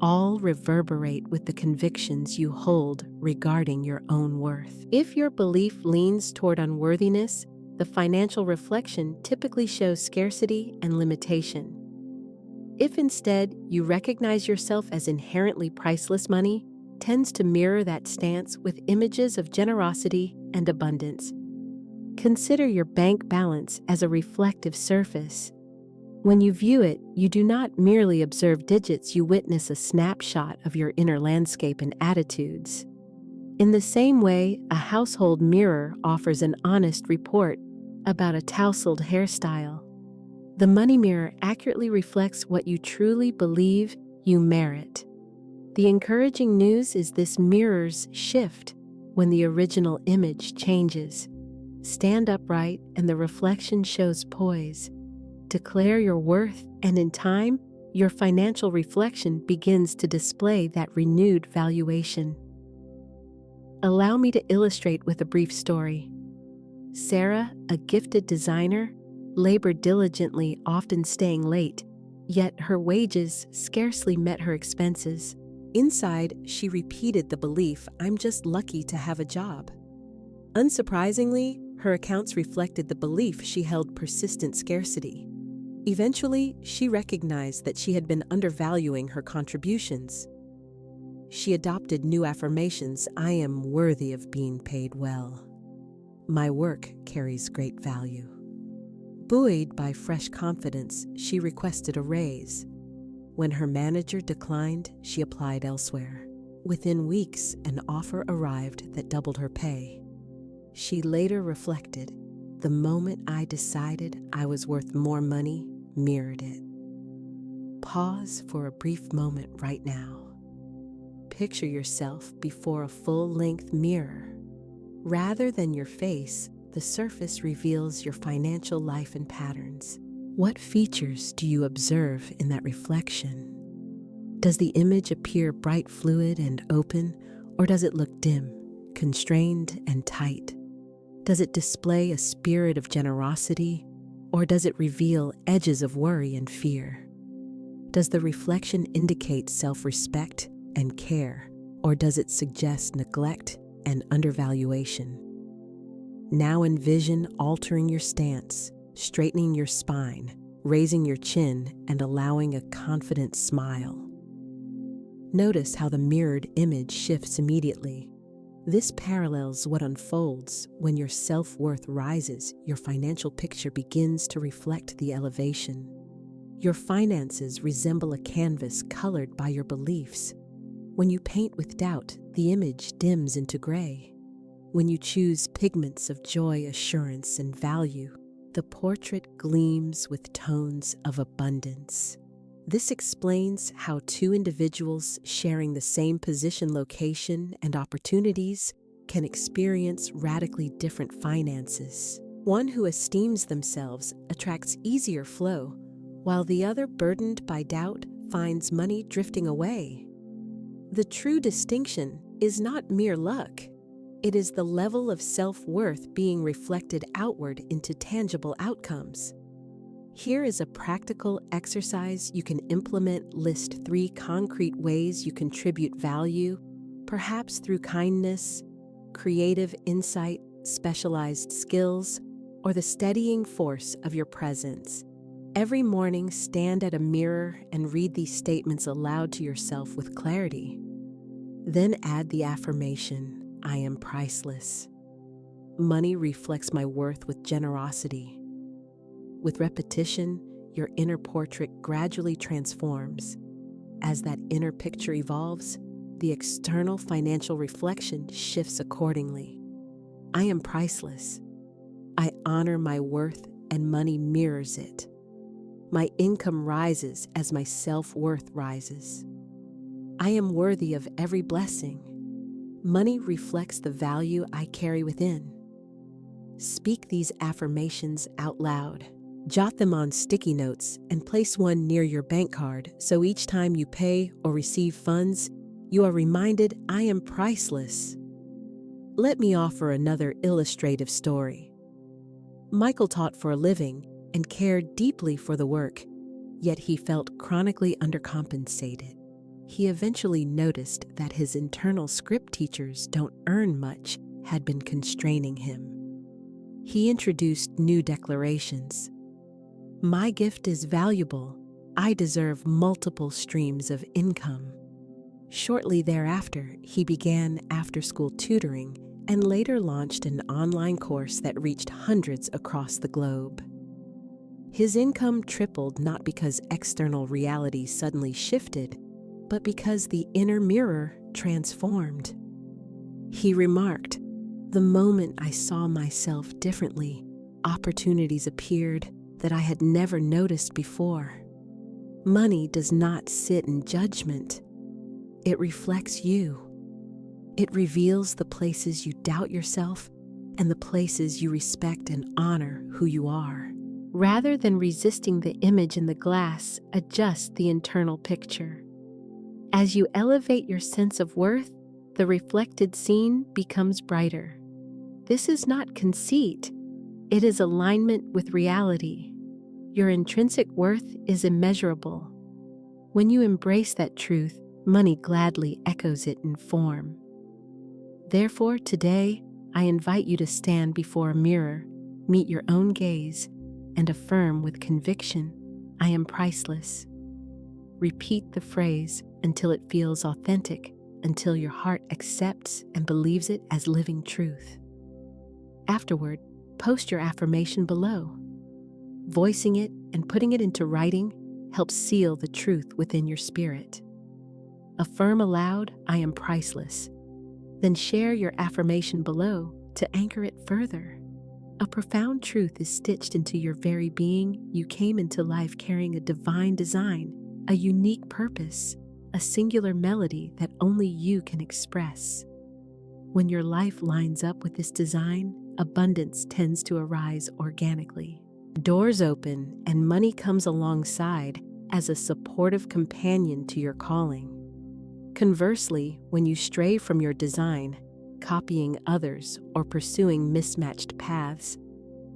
all reverberate with the convictions you hold regarding your own worth. If your belief leans toward unworthiness, the financial reflection typically shows scarcity and limitation. If instead you recognize yourself as inherently priceless, money tends to mirror that stance with images of generosity and abundance. Consider your bank balance as a reflective surface. When you view it, you do not merely observe digits, you witness a snapshot of your inner landscape and attitudes. In the same way, a household mirror offers an honest report about a tousled hairstyle. The money mirror accurately reflects what you truly believe you merit. The encouraging news is this mirrors shift when the original image changes. Stand upright and the reflection shows poise. Declare your worth, and in time, your financial reflection begins to display that renewed valuation. Allow me to illustrate with a brief story. Sarah, a gifted designer, labored diligently, often staying late, yet her wages scarcely met her expenses. Inside, she repeated the belief, "I'm just lucky to have a job." Unsurprisingly, her accounts reflected the belief she held persistent scarcity. Eventually, she recognized that she had been undervaluing her contributions. She adopted new affirmations: "I am worthy of being paid well. My work carries great value." Buoyed by fresh confidence, she requested a raise. When her manager declined, she applied elsewhere. Within weeks, an offer arrived that doubled her pay. She later reflected, "The moment I decided I was worth more money, mirrored it." Pause for a brief moment right now. Picture yourself before a full-length mirror. Rather than your face, the surface reveals your financial life and patterns. What features do you observe in that reflection? Does the image appear bright, fluid, and open, or does it look dim, constrained, and tight? Does it display a spirit of generosity, or does it reveal edges of worry and fear? Does the reflection indicate self-respect and care, or does it suggest neglect and undervaluation? Now envision altering your stance, straightening your spine, raising your chin, and allowing a confident smile. Notice how the mirrored image shifts immediately. This parallels what unfolds when your self-worth rises. Your financial picture begins to reflect the elevation. Your finances resemble a canvas colored by your beliefs. When you paint with doubt, the image dims into gray. When you choose pigments of joy, assurance, and value, the portrait gleams with tones of abundance. This explains how two individuals sharing the same position, location, and opportunities can experience radically different finances. One who esteems themselves attracts easier flow, while the other, burdened by doubt, finds money drifting away. The true distinction is not mere luck. It is the level of self-worth being reflected outward into tangible outcomes. Here is a practical exercise you can implement. List 3 concrete ways you contribute value, perhaps through kindness, creative insight, specialized skills, or the steadying force of your presence. Every morning, stand at a mirror and read these statements aloud to yourself with clarity. Then add the affirmation, "I am priceless. Money reflects my worth with generosity." With repetition, your inner portrait gradually transforms. As that inner picture evolves, the external financial reflection shifts accordingly. I am priceless. I honor my worth, and money mirrors it. My income rises as my self-worth rises. I am worthy of every blessing. Money reflects the value I carry within. Speak these affirmations out loud. Jot them on sticky notes and place one near your bank card so each time you pay or receive funds, you are reminded, "I am priceless." Let me offer another illustrative story. Michael taught for a living and cared deeply for the work, yet he felt chronically undercompensated. He eventually noticed that his internal script teachers don't earn much had been constraining him. He introduced new declarations. My gift is valuable. I deserve multiple streams of income. Shortly thereafter, he began after-school tutoring and later launched an online course that reached hundreds across the globe. His income tripled not because external reality suddenly shifted, but because the inner mirror transformed. He remarked, "The moment I saw myself differently, opportunities appeared that I had never noticed before." Money does not sit in judgment. It reflects you. It reveals the places you doubt yourself and the places you respect and honor who you are. Rather than resisting the image in the glass, adjust the internal picture. As you elevate your sense of worth, the reflected scene becomes brighter. This is not conceit. It is alignment with reality. Your intrinsic worth is immeasurable. When you embrace that truth, money gladly echoes it in form. Therefore, today, I invite you to stand before a mirror, meet your own gaze, and affirm with conviction, "I am priceless." Repeat the phrase until it feels authentic, until your heart accepts and believes it as living truth. Afterward, post your affirmation below. Voicing it and putting it into writing helps seal the truth within your spirit. Affirm aloud, "I am priceless." Then share your affirmation below to anchor it further. A profound truth is stitched into your very being. You came into life carrying a divine design, a unique purpose, a singular melody that only you can express. When your life lines up with this design, abundance tends to arise organically. Doors open and money comes alongside as a supportive companion to your calling. Conversely, when you stray from your design, copying others or pursuing mismatched paths,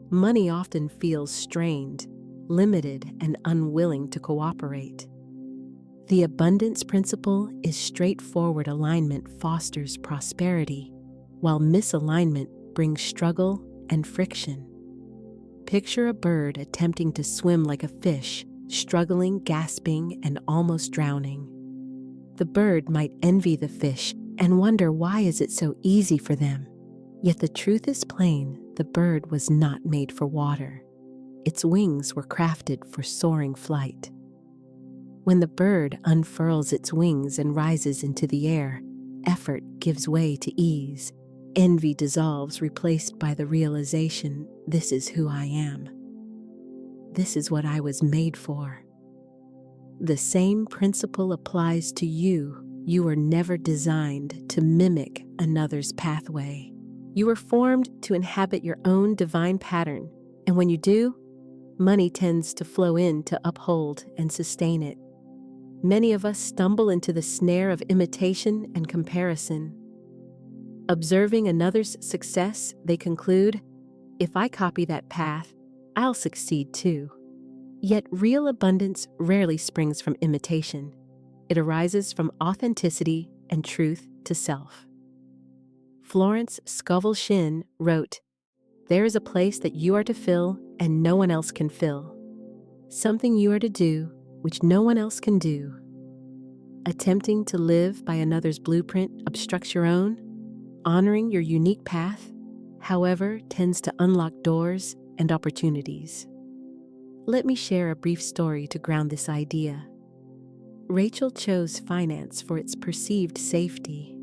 money often feels strained, limited, and unwilling to cooperate. The abundance principle is straightforward. Alignment fosters prosperity, while misalignment brings struggle and friction. Picture a bird attempting to swim like a fish, struggling, gasping, and almost drowning. The bird might envy the fish and wonder, why is it so easy for them? Yet the truth is plain, the bird was not made for water. Its wings were crafted for soaring flight. When the bird unfurls its wings and rises into the air, effort gives way to ease. Envy dissolves, replaced by the realization, "This is who I am. This is what I was made for." The same principle applies to you. You were never designed to mimic another's pathway. You were formed to inhabit your own divine pattern, and when you do, money tends to flow in to uphold and sustain it. Many of us stumble into the snare of imitation and comparison. Observing another's success, they conclude, "If I copy that path, I'll succeed too." Yet real abundance rarely springs from imitation. It arises from authenticity and truth to self. Florence Scovel Shinn wrote, "There is a place that you are to fill and no one else can fill. Something you are to do which no one else can do." Attempting to live by another's blueprint obstructs your own. Honoring your unique path, however, tends to unlock doors and opportunities. Let me share a brief story to ground this idea. Rachel chose finance for its perceived safety.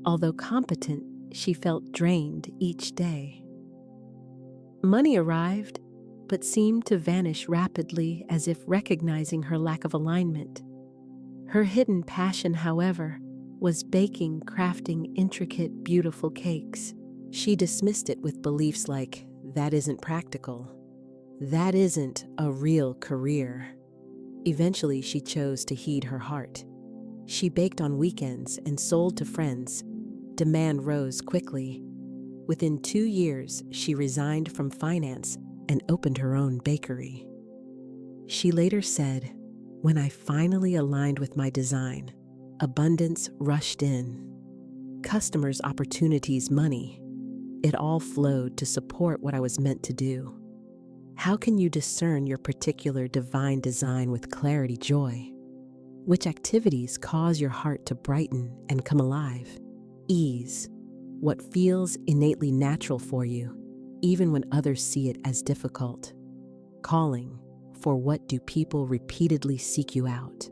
Although competent, she felt drained each day. Money arrived, but seemed to vanish rapidly, as if recognizing her lack of alignment. Her hidden passion, however, was baking, crafting intricate, beautiful cakes. She dismissed it with beliefs like, "That isn't practical. That isn't a real career." Eventually, she chose to heed her heart. She baked on weekends and sold to friends. Demand rose quickly. Within 2 years, she resigned from finance and opened her own bakery. She later said, "When I finally aligned with my design, abundance rushed in. Customers, opportunities, money. It all flowed to support what I was meant to do." How can you discern your particular divine design with clarity, joy? Which activities cause your heart to brighten and come alive? Ease. What feels innately natural for you, even when others see it as difficult? calling, for what do people repeatedly seek you out?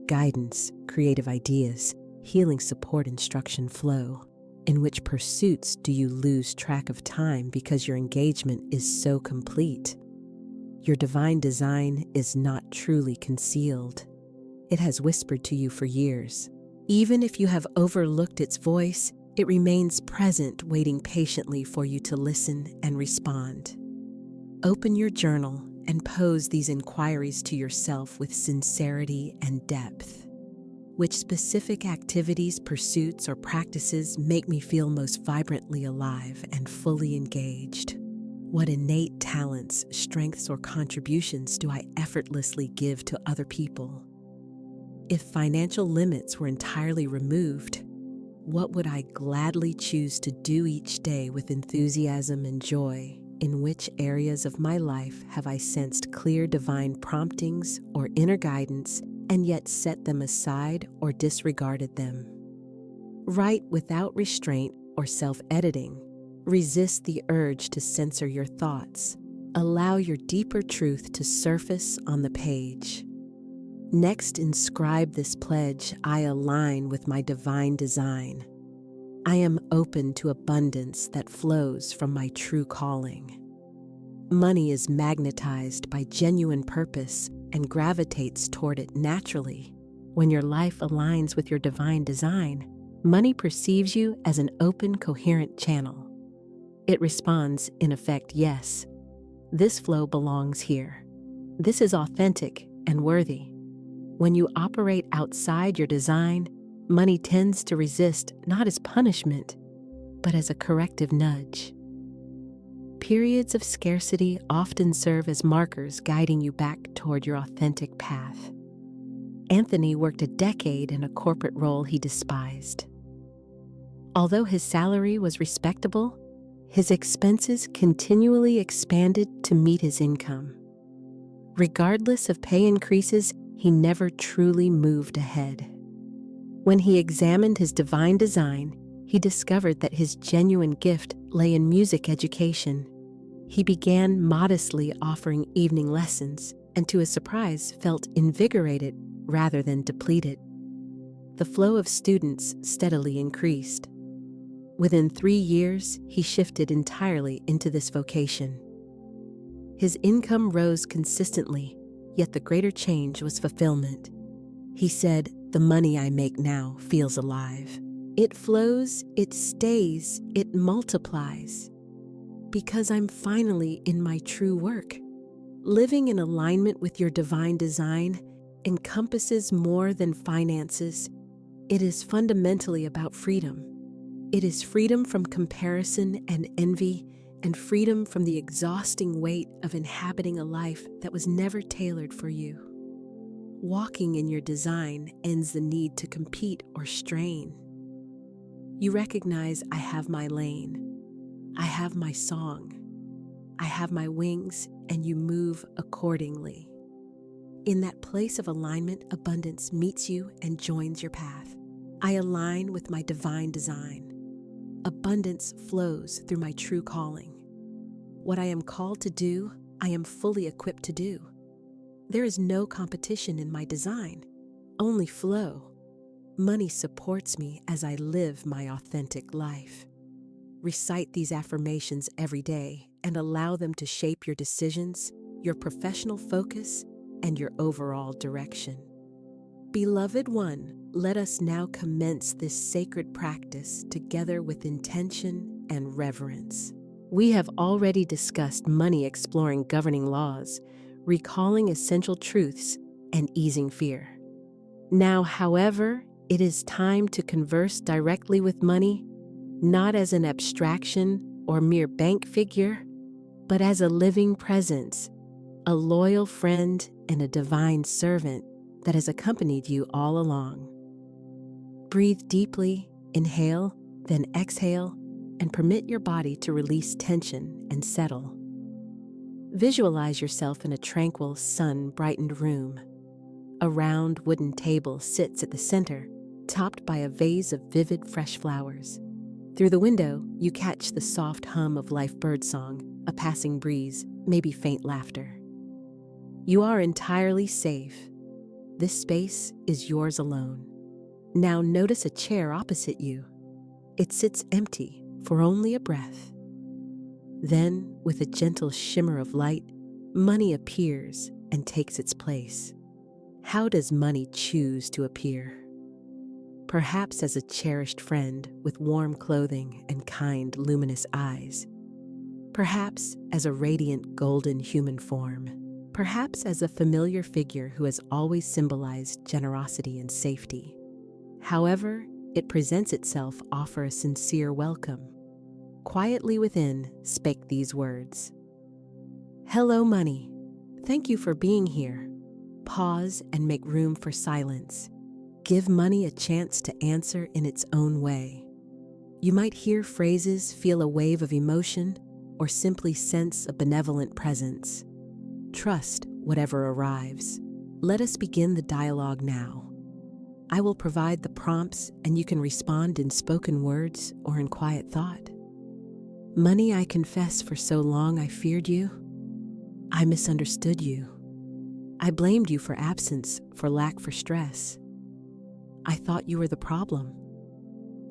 Guidance, creative ideas, healing support, instruction flow. In which pursuits do you lose track of time because your engagement is so complete? Your divine design is not truly concealed. It has whispered to you for years. Even if you have overlooked its voice, it remains present, waiting patiently for you to listen and respond. Open your journal and pose these inquiries to yourself with sincerity and depth. Which specific activities, pursuits, or practices make me feel most vibrantly alive and fully engaged? What innate talents, strengths, or contributions do I effortlessly give to other people? If financial limits were entirely removed, what would I gladly choose to do each day with enthusiasm and joy? In which areas of my life have I sensed clear divine promptings or inner guidance and yet set them aside or disregarded them? Write without restraint or self-editing. Resist the urge to censor your thoughts. Allow your deeper truth to surface on the page. Next, inscribe this pledge: I align with my divine design. I am open to abundance that flows from my true calling. Money is magnetized by genuine purpose and gravitates toward it naturally. When your life aligns with your divine design, money perceives you as an open, coherent channel. It responds, in effect, yes, this flow belongs here. This is authentic and worthy. When you operate outside your design, money tends to resist, not as punishment, but as a corrective nudge. Periods of scarcity often serve as markers guiding you back toward your authentic path. Anthony worked a decade in a corporate role he despised. Although his salary was respectable, his expenses continually expanded to meet his income. Regardless of pay increases, he never truly moved ahead. When he examined his divine design, he discovered that his genuine gift lay in music education. He began modestly offering evening lessons, and to his surprise felt invigorated rather than depleted. The flow of students steadily increased. Within 3 years, he shifted entirely into this vocation. His income rose consistently, yet the greater change was fulfillment. He said, "The money I make now feels alive. It flows, it stays, it multiplies. Because I'm finally in my true work." Living in alignment with your divine design encompasses more than finances. It is fundamentally about freedom. It is freedom from comparison and envy, and freedom from the exhausting weight of inhabiting a life that was never tailored for you. Walking in your design ends the need to compete or strain. You recognize, I have my lane. I have my song. I have my wings, and you move accordingly. In that place of alignment, abundance meets you and joins your path. I align with my divine design. Abundance flows through my true calling. What I am called to do, I am fully equipped to do. There is no competition in my design, only flow. Money supports me as I live my authentic life. Recite these affirmations every day and allow them to shape your decisions, your professional focus, and your overall direction. Beloved one, let us now commence this sacred practice together with intention and reverence. We have already discussed money exploring governing laws, recalling essential truths, and easing fear. Now, however, it is time to converse directly with money, not as an abstraction or mere bank figure, but as a living presence, a loyal friend, and a divine servant that has accompanied you all along. Breathe deeply, inhale, then exhale, and permit your body to release tension and settle. Visualize yourself in a tranquil, sun-brightened room. A round wooden table sits at the center, topped by a vase of vivid, fresh flowers. Through the window, you catch the soft hum of life birdsong, a passing breeze, maybe faint laughter. You are entirely safe. This space is yours alone. Now notice a chair opposite you. It sits empty for only a breath. Then, with a gentle shimmer of light, money appears and takes its place. How does money choose to appear? Perhaps as a cherished friend with warm clothing and kind, luminous eyes. Perhaps as a radiant, golden human form. Perhaps as a familiar figure who has always symbolized generosity and safety. However it presents itself, offer a sincere welcome. Quietly within spake these words. Hello, money. Thank you for being here. Pause and make room for silence. Give money a chance to answer in its own way. You might hear phrases, feel a wave of emotion, or simply sense a benevolent presence. Trust whatever arrives. Let us begin the dialogue now. I will provide the prompts and you can respond in spoken words or in quiet thought. Money, I confess for so long I feared you. I misunderstood you. I blamed you for absence, for lack, for stress. I thought you were the problem.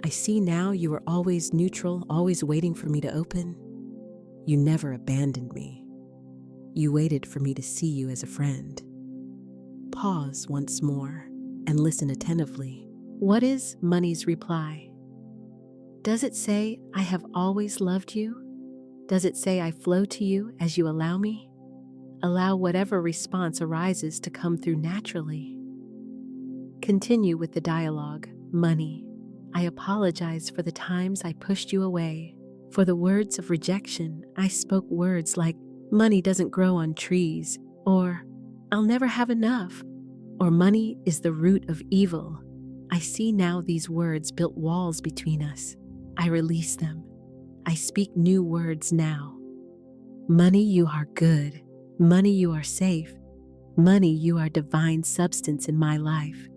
I see now you were always neutral, always waiting for me to open. You never abandoned me. You waited for me to see you as a friend. Pause once more and listen attentively. What is money's reply? Does it say, I have always loved you? Does it say, I flow to you as you allow me? Allow whatever response arises to come through naturally. Continue with the dialogue. Money, I apologize for the times I pushed you away. For the words of rejection, I spoke words like, money doesn't grow on trees, or I'll never have enough, or money is the root of evil. I see now these words built walls between us. I release them. I speak new words now. Money, you are good. Money, you are safe. Money, you are divine substance in my life.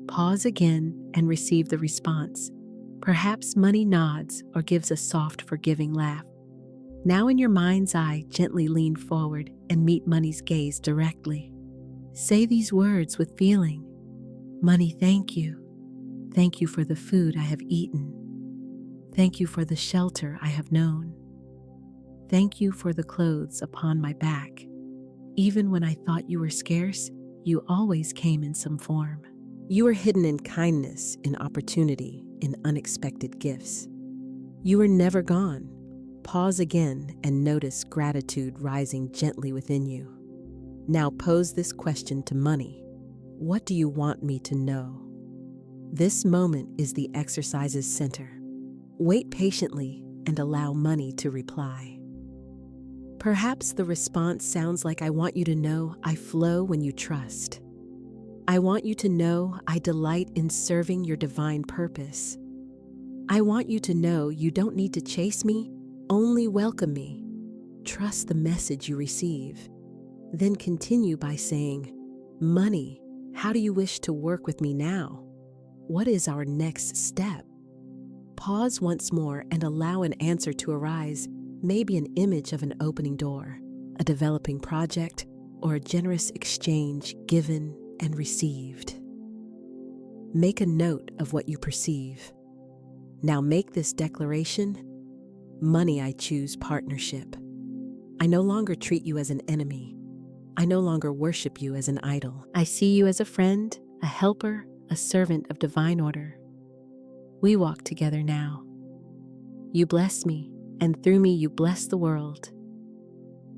Pause again and receive the response. Perhaps money nods or gives a soft, forgiving laugh. Now in your mind's eye, gently lean forward and meet money's gaze directly. Say these words with feeling. Money, thank you. Thank you for the food I have eaten. Thank you for the shelter I have known. Thank you for the clothes upon my back. Even when I thought you were scarce, you always came in some form. You were hidden in kindness, in opportunity, in unexpected gifts. You were never gone. Pause again and notice gratitude rising gently within you. Now pose this question to money. What do you want me to know? This moment is the exercise's center. Wait patiently and allow money to reply. Perhaps the response sounds like, I want you to know I flow when you trust. I want you to know I delight in serving your divine purpose. I want you to know you don't need to chase me, only welcome me. Trust the message you receive. Then continue by saying, money, how do you wish to work with me now? What is our next step? Pause once more and allow an answer to arise, maybe an image of an opening door, a developing project, or a generous exchange given and received. Make a note of what you perceive. Now make this declaration. Money, I choose partnership. I no longer treat you as an enemy. I no longer worship you as an idol. I see you as a friend, a helper, a servant of divine order. We walk together now. You bless me, and through me you bless the world.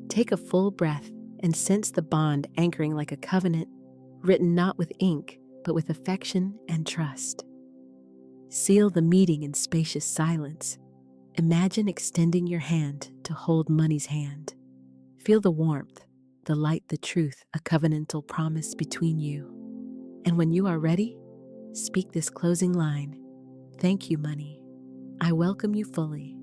Take a full breath and sense the bond anchoring like a covenant, written not with ink, but with affection and trust. Seal the meeting in spacious silence. Imagine extending your hand to hold money's hand. Feel the warmth, the light, the truth, a covenantal promise between you. And when you are ready, speak this closing line. Thank you, money. I welcome you fully.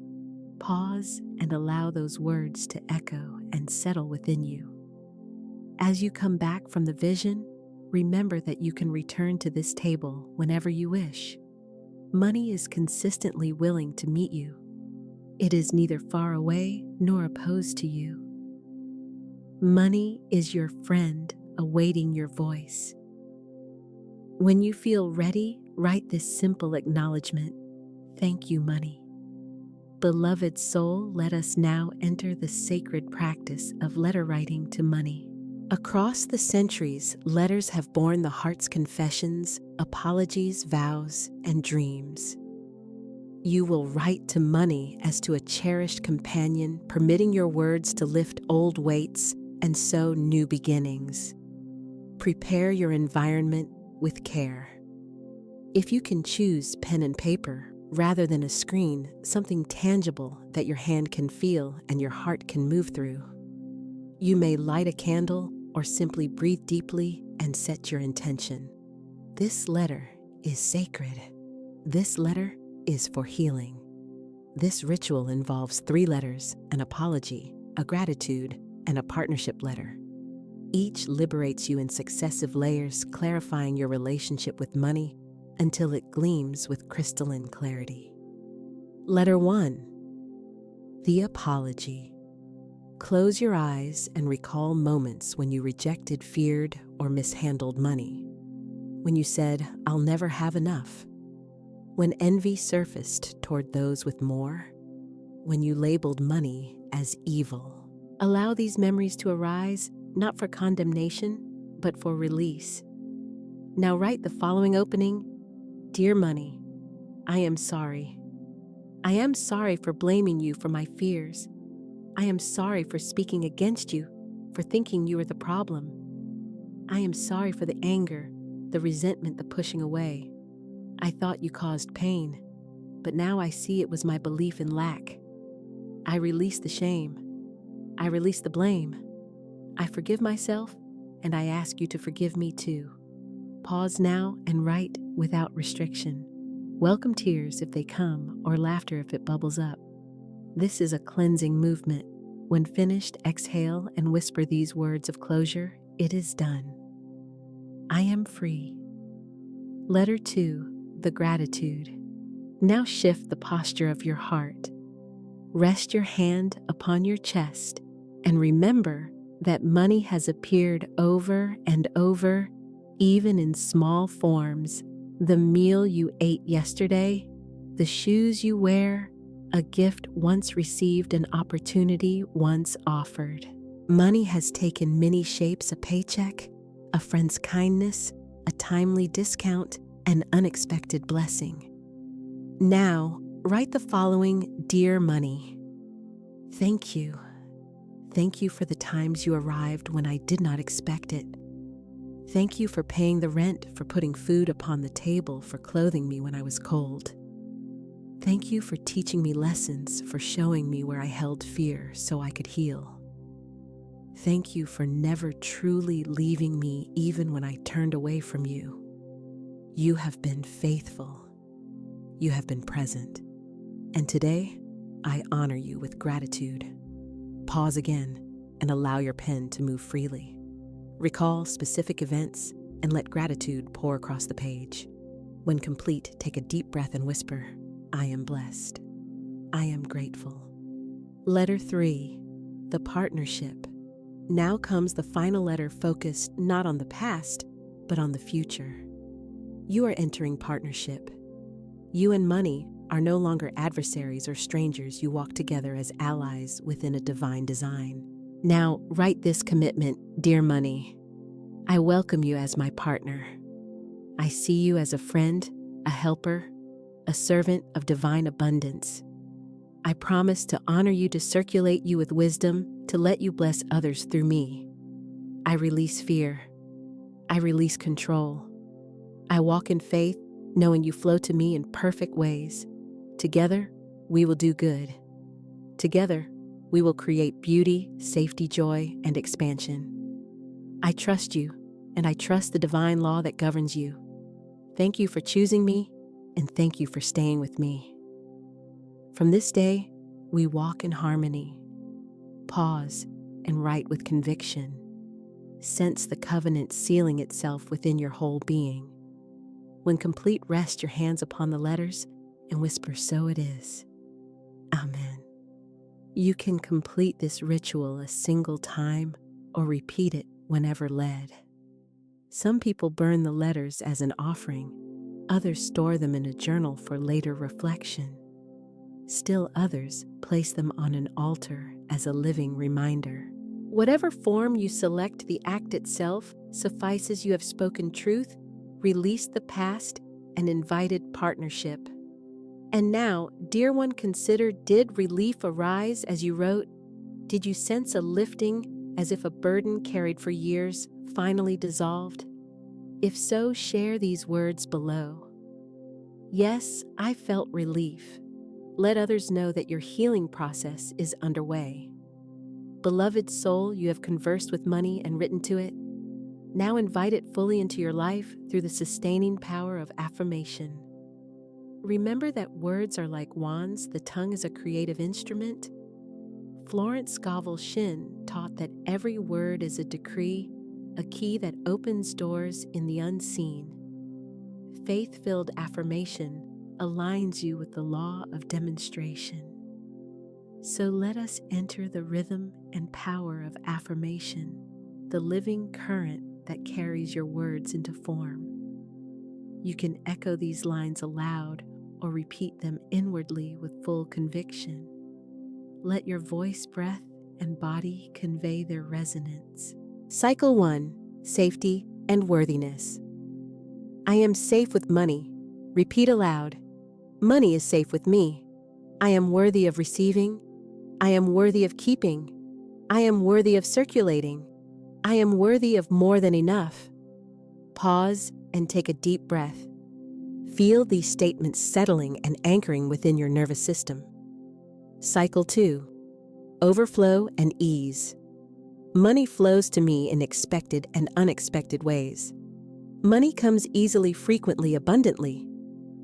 Pause and allow those words to echo and settle within you. As you come back from the vision, remember that you can return to this table whenever you wish. Money is consistently willing to meet you. It is neither far away nor opposed to you. Money is your friend awaiting your voice. When you feel ready, write this simple acknowledgement. Thank you, money. Beloved soul, let us now enter the sacred practice of letter writing to money. Across the centuries, letters have borne the heart's confessions, apologies, vows, and dreams. You will write to money as to a cherished companion, permitting your words to lift old weights and sow new beginnings. Prepare your environment with care. If you can choose pen and paper rather than a screen, something tangible that your hand can feel and your heart can move through. You may light a candle or simply breathe deeply and set your intention. This letter is sacred. This letter is for healing. This ritual involves 3 letters, an apology, a gratitude, and a partnership letter. Each liberates you in successive layers, clarifying your relationship with money until it gleams with crystalline clarity. Letter 1. The apology. Close your eyes and recall moments when you rejected, feared, or mishandled money. When you said, "I'll never have enough." When envy surfaced toward those with more. When you labeled money as evil. Allow these memories to arise, not for condemnation, but for release. Now write the following opening. Dear money, I am sorry. I am sorry for blaming you for my fears. I am sorry for speaking against you, for thinking you were the problem. I am sorry for the anger, the resentment, the pushing away. I thought you caused pain, but now I see it was my belief in lack. I release the shame. I release the blame. I forgive myself, and I ask you to forgive me too. Pause now and write without restriction. Welcome tears if they come, or laughter if it bubbles up. This is a cleansing movement. When finished, exhale and whisper these words of closure. It is done. I am free. Letter 2, the gratitude. Now shift the posture of your heart. Rest your hand upon your chest and remember that money has appeared over and over, even in small forms. The meal you ate yesterday, the shoes you wear, a gift once received, an opportunity once offered. Money has taken many shapes: a paycheck, a friend's kindness, a timely discount, an unexpected blessing. Now, write the following. Dear money, thank you. Thank you for the times you arrived when I did not expect it. Thank you for paying the rent, for putting food upon the table, for clothing me when I was cold. Thank you for teaching me lessons, for showing me where I held fear so I could heal. Thank you for never truly leaving me even when I turned away from you. You have been faithful. You have been present. And today, I honor you with gratitude. Pause again and allow your pen to move freely. Recall specific events and let gratitude pour across the page. When complete, take a deep breath and whisper, I am blessed. I am grateful. Letter 3, the partnership. Now comes the final letter, focused not on the past, but on the future. You are entering partnership. You and money are no longer adversaries or strangers. You walk together as allies within a divine design. Now, write this commitment. Dear money, I welcome you as my partner. I see you as a friend, a helper, a servant of divine abundance. I promise to honor you, to circulate you with wisdom, to let you bless others through me. I release fear. I release control. I walk in faith, knowing you flow to me in perfect ways. Together, we will do good. Together, we will create beauty, safety, joy, and expansion. I trust you, and I trust the divine law that governs you. Thank you for choosing me, and thank you for staying with me. From this day, we walk in harmony. Pause and write with conviction. Sense the covenant sealing itself within your whole being. When complete, rest your hands upon the letters and whisper, so it is. Amen. You can complete this ritual a single time or repeat it whenever led. Some people burn the letters as an offering, others store them in a journal for later reflection. Still others place them on an altar as a living reminder. Whatever form you select, the act itself suffices. You have spoken truth, released the past, and invited partnership. And now, dear one, consider, did relief arise as you wrote? Did you sense a lifting, as if a burden carried for years finally dissolved? If so, share these words below. Yes, I felt relief. Let others know that your healing process is underway. Beloved soul, you have conversed with money and written to it. Now invite it fully into your life through the sustaining power of affirmation. Remember that words are like wands, the tongue is a creative instrument. Florence Scovel Shinn taught that every word is a decree, a key that opens doors in the unseen. Faith-filled affirmation aligns you with the law of demonstration. So let us enter the rhythm and power of affirmation, the living current that carries your words into form. You can echo these lines aloud or repeat them inwardly with full conviction. Let your voice, breath, and body convey their resonance. Cycle 1. Safety and worthiness. I am safe with money. Repeat aloud. Money is safe with me. I am worthy of receiving. I am worthy of keeping. I am worthy of circulating. I am worthy of more than enough. Pause and take a deep breath. Feel these statements settling and anchoring within your nervous system. Cycle 2. Overflow and ease. Money flows to me in expected and unexpected ways. Money comes easily, frequently, abundantly.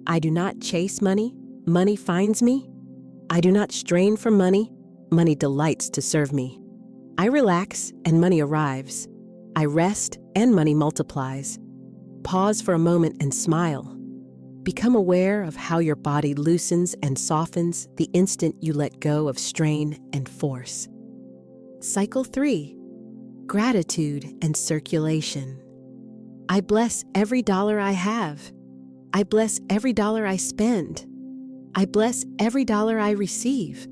I do not chase money. Money finds me. I do not strain for money. Money delights to serve me. I relax and money arrives. I rest and money multiplies. Pause for a moment and smile. Become aware of how your body loosens and softens the instant you let go of strain and force. Cycle 3. Gratitude and circulation. I bless every dollar I have. I bless every dollar I spend. I bless every dollar I receive.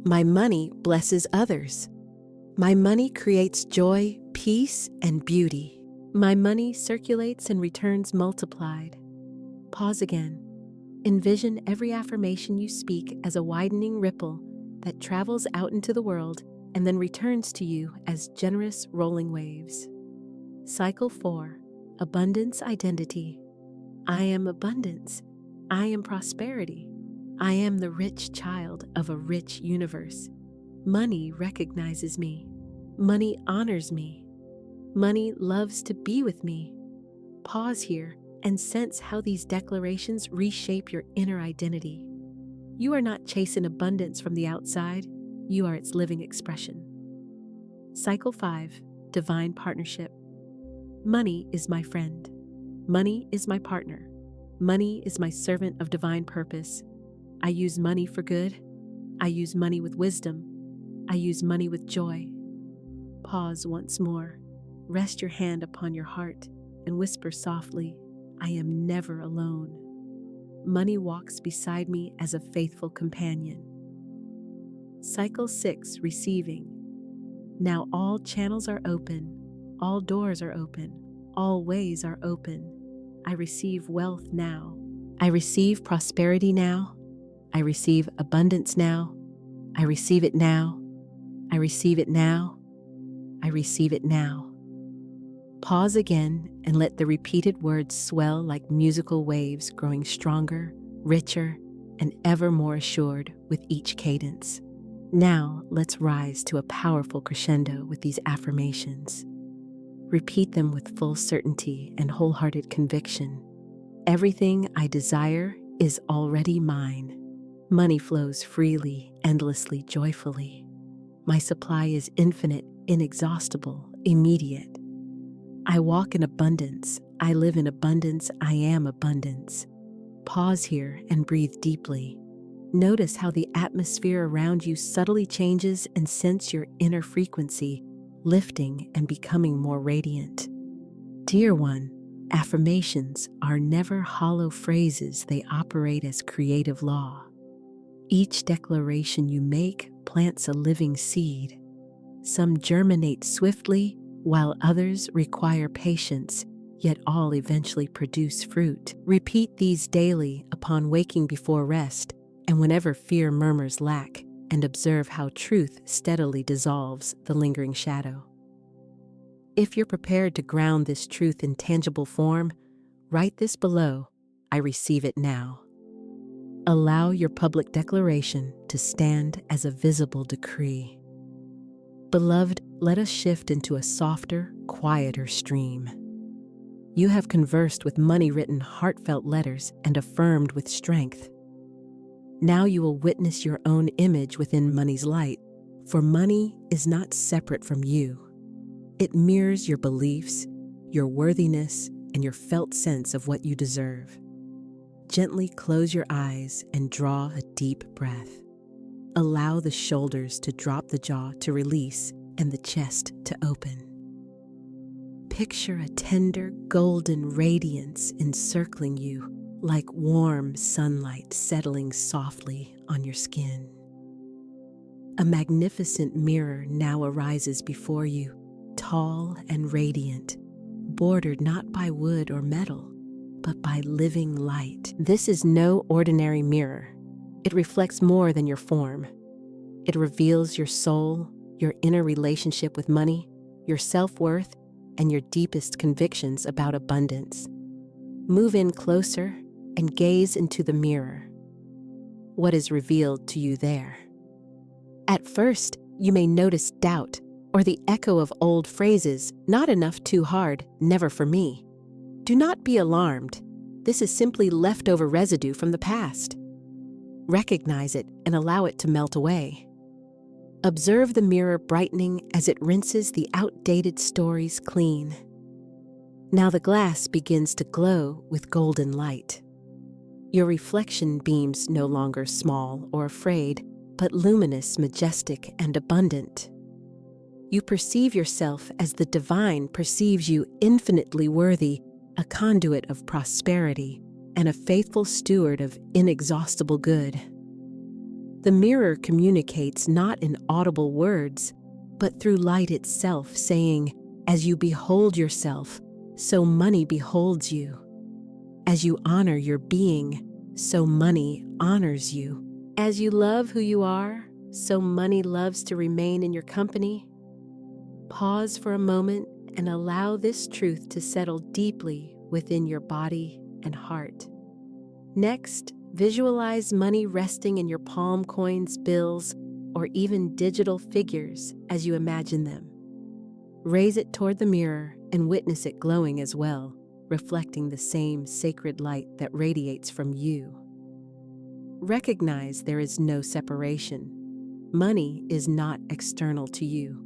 My money blesses others. My money creates joy, peace, and beauty. My money circulates and returns multiplied. Pause again. Envision every affirmation you speak as a widening ripple that travels out into the world and then returns to you as generous rolling waves. Cycle 4. Abundance identity. I am abundance. I am prosperity. I am the rich child of a rich universe. Money recognizes me. Money honors me. Money loves to be with me. Pause here and sense how these declarations reshape your inner identity. You are not chasing abundance from the outside. You are its living expression. Cycle 5. Divine partnership. Money is my friend. Money is my partner. Money is my servant of divine purpose. I use money for good. I use money with wisdom. I use money with joy. Pause once more. Rest your hand upon your heart and whisper softly, I am never alone. Money walks beside me as a faithful companion. Cycle 6. Receiving. Now all channels are open. All doors are open. All ways are open. I receive wealth now. I receive prosperity now. I receive abundance now. I receive it now. I receive it now. I receive it now. Pause again and let the repeated words swell like musical waves, growing stronger, richer, and ever more assured with each cadence. Now let's rise to a powerful crescendo with these affirmations. Repeat them with full certainty and wholehearted conviction. Everything I desire is already mine. Money flows freely, endlessly, joyfully. My supply is infinite, inexhaustible, immediate. I walk in abundance. I live in abundance. I am abundance. Pause here and breathe deeply. Notice how the atmosphere around you subtly changes and sense your inner frequency, lifting and becoming more radiant. Dear one, affirmations are never hollow phrases, they operate as creative law. Each declaration you make plants a living seed. Some germinate swiftly, while others require patience, yet all eventually produce fruit. Repeat these daily upon waking before rest, and whenever fear murmurs lack, and observe how truth steadily dissolves the lingering shadow. If you're prepared to ground this truth in tangible form, write this below: I receive it now. Allow your public declaration to stand as a visible decree. Beloved, let us shift into a softer, quieter stream. You have conversed with money-written heartfelt letters and affirmed with strength. Now you will witness your own image within money's light, for money is not separate from you. It mirrors your beliefs, your worthiness, and your felt sense of what you deserve. Gently close your eyes and draw a deep breath. Allow the shoulders to drop, the jaw to release, and the chest to open. Picture a tender, golden radiance encircling you, like warm sunlight settling softly on your skin. A magnificent mirror now arises before you, tall and radiant, bordered not by wood or metal, but by living light. This is no ordinary mirror. It reflects more than your form. It reveals your soul, your inner relationship with money, your self-worth, and your deepest convictions about abundance. Move in closer and gaze into the mirror. What is revealed to you there? At first, you may notice doubt or the echo of old phrases, not enough, too hard, never for me. Do not be alarmed. This is simply leftover residue from the past. Recognize it and allow it to melt away. Observe the mirror brightening as it rinses the outdated stories clean. Now the glass begins to glow with golden light. Your reflection beams no longer small or afraid, but luminous, majestic, and abundant. You perceive yourself as the divine perceives you, infinitely worthy, a conduit of prosperity, and a faithful steward of inexhaustible good. The mirror communicates not in audible words, but through light itself, saying, as you behold yourself, so money beholds you. As you honor your being, so money honors you. As you love who you are, so money loves to remain in your company. Pause for a moment and allow this truth to settle deeply within your body and heart. Next, visualize money resting in your palm, coins, bills, or even digital figures as you imagine them. Raise it toward the mirror and witness it glowing as well, reflecting the same sacred light that radiates from you. Recognize there is no separation. Money is not external to you.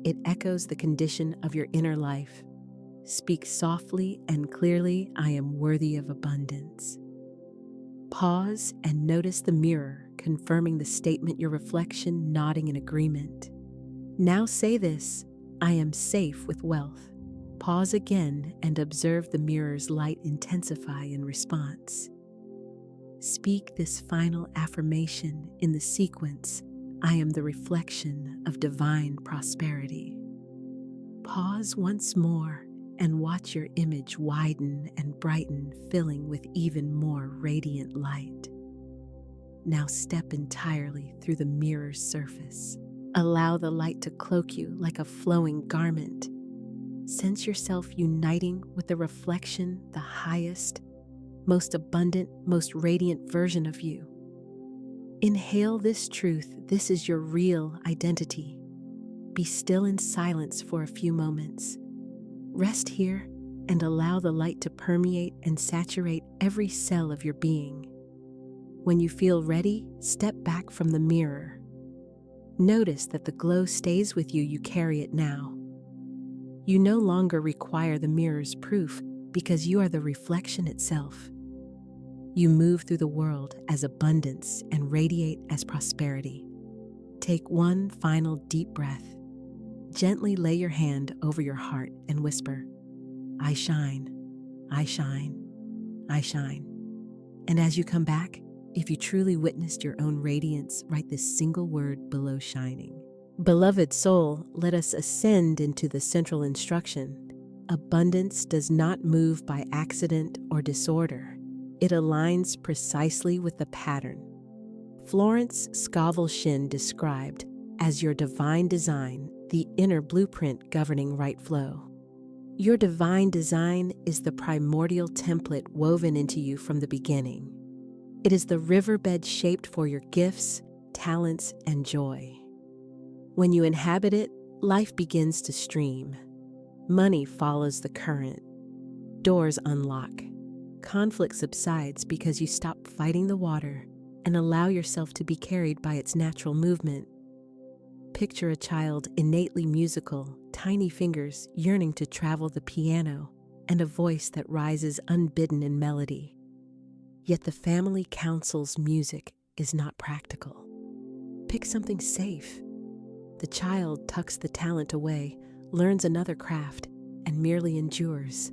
It echoes the condition of your inner life. Speak softly and clearly, I am worthy of abundance. Pause and notice the mirror confirming the statement, your reflection nodding in agreement. Now say this, I am safe with wealth. Pause again and observe the mirror's light intensify in response. Speak this final affirmation in the sequence, I am the reflection of divine prosperity. Pause once more and watch your image widen and brighten, filling with even more radiant light. Now step entirely through the mirror's surface. Allow the light to cloak you like a flowing garment. Sense yourself uniting with the reflection, the highest, most abundant, most radiant version of you. Inhale this truth. This is your real identity. Be still in silence for a few moments. Rest here and allow the light to permeate and saturate every cell of your being. When you feel ready, step back from the mirror. Notice that the glow stays with you. You carry it now. You no longer require the mirror's proof because you are the reflection itself. You move through the world as abundance and radiate as prosperity. Take one final deep breath. Gently lay your hand over your heart and whisper, I shine, I shine, I shine. And as you come back, if you truly witnessed your own radiance, write this single word below shining. Beloved soul, let us ascend into the central instruction. Abundance does not move by accident or disorder. It aligns precisely with the pattern. Florence Scovel Shinn described as your divine design, the inner blueprint governing right flow. Your divine design is the primordial template woven into you from the beginning. It is the riverbed shaped for your gifts, talents, and joy. When you inhabit it, life begins to stream. Money follows the current. Doors unlock. Conflict subsides because you stop fighting the water and allow yourself to be carried by its natural movement. Picture a child innately musical, tiny fingers yearning to travel the piano, and a voice that rises unbidden in melody. Yet the family counsel's music is not practical. Pick something safe. The child tucks the talent away, learns another craft, and merely endures.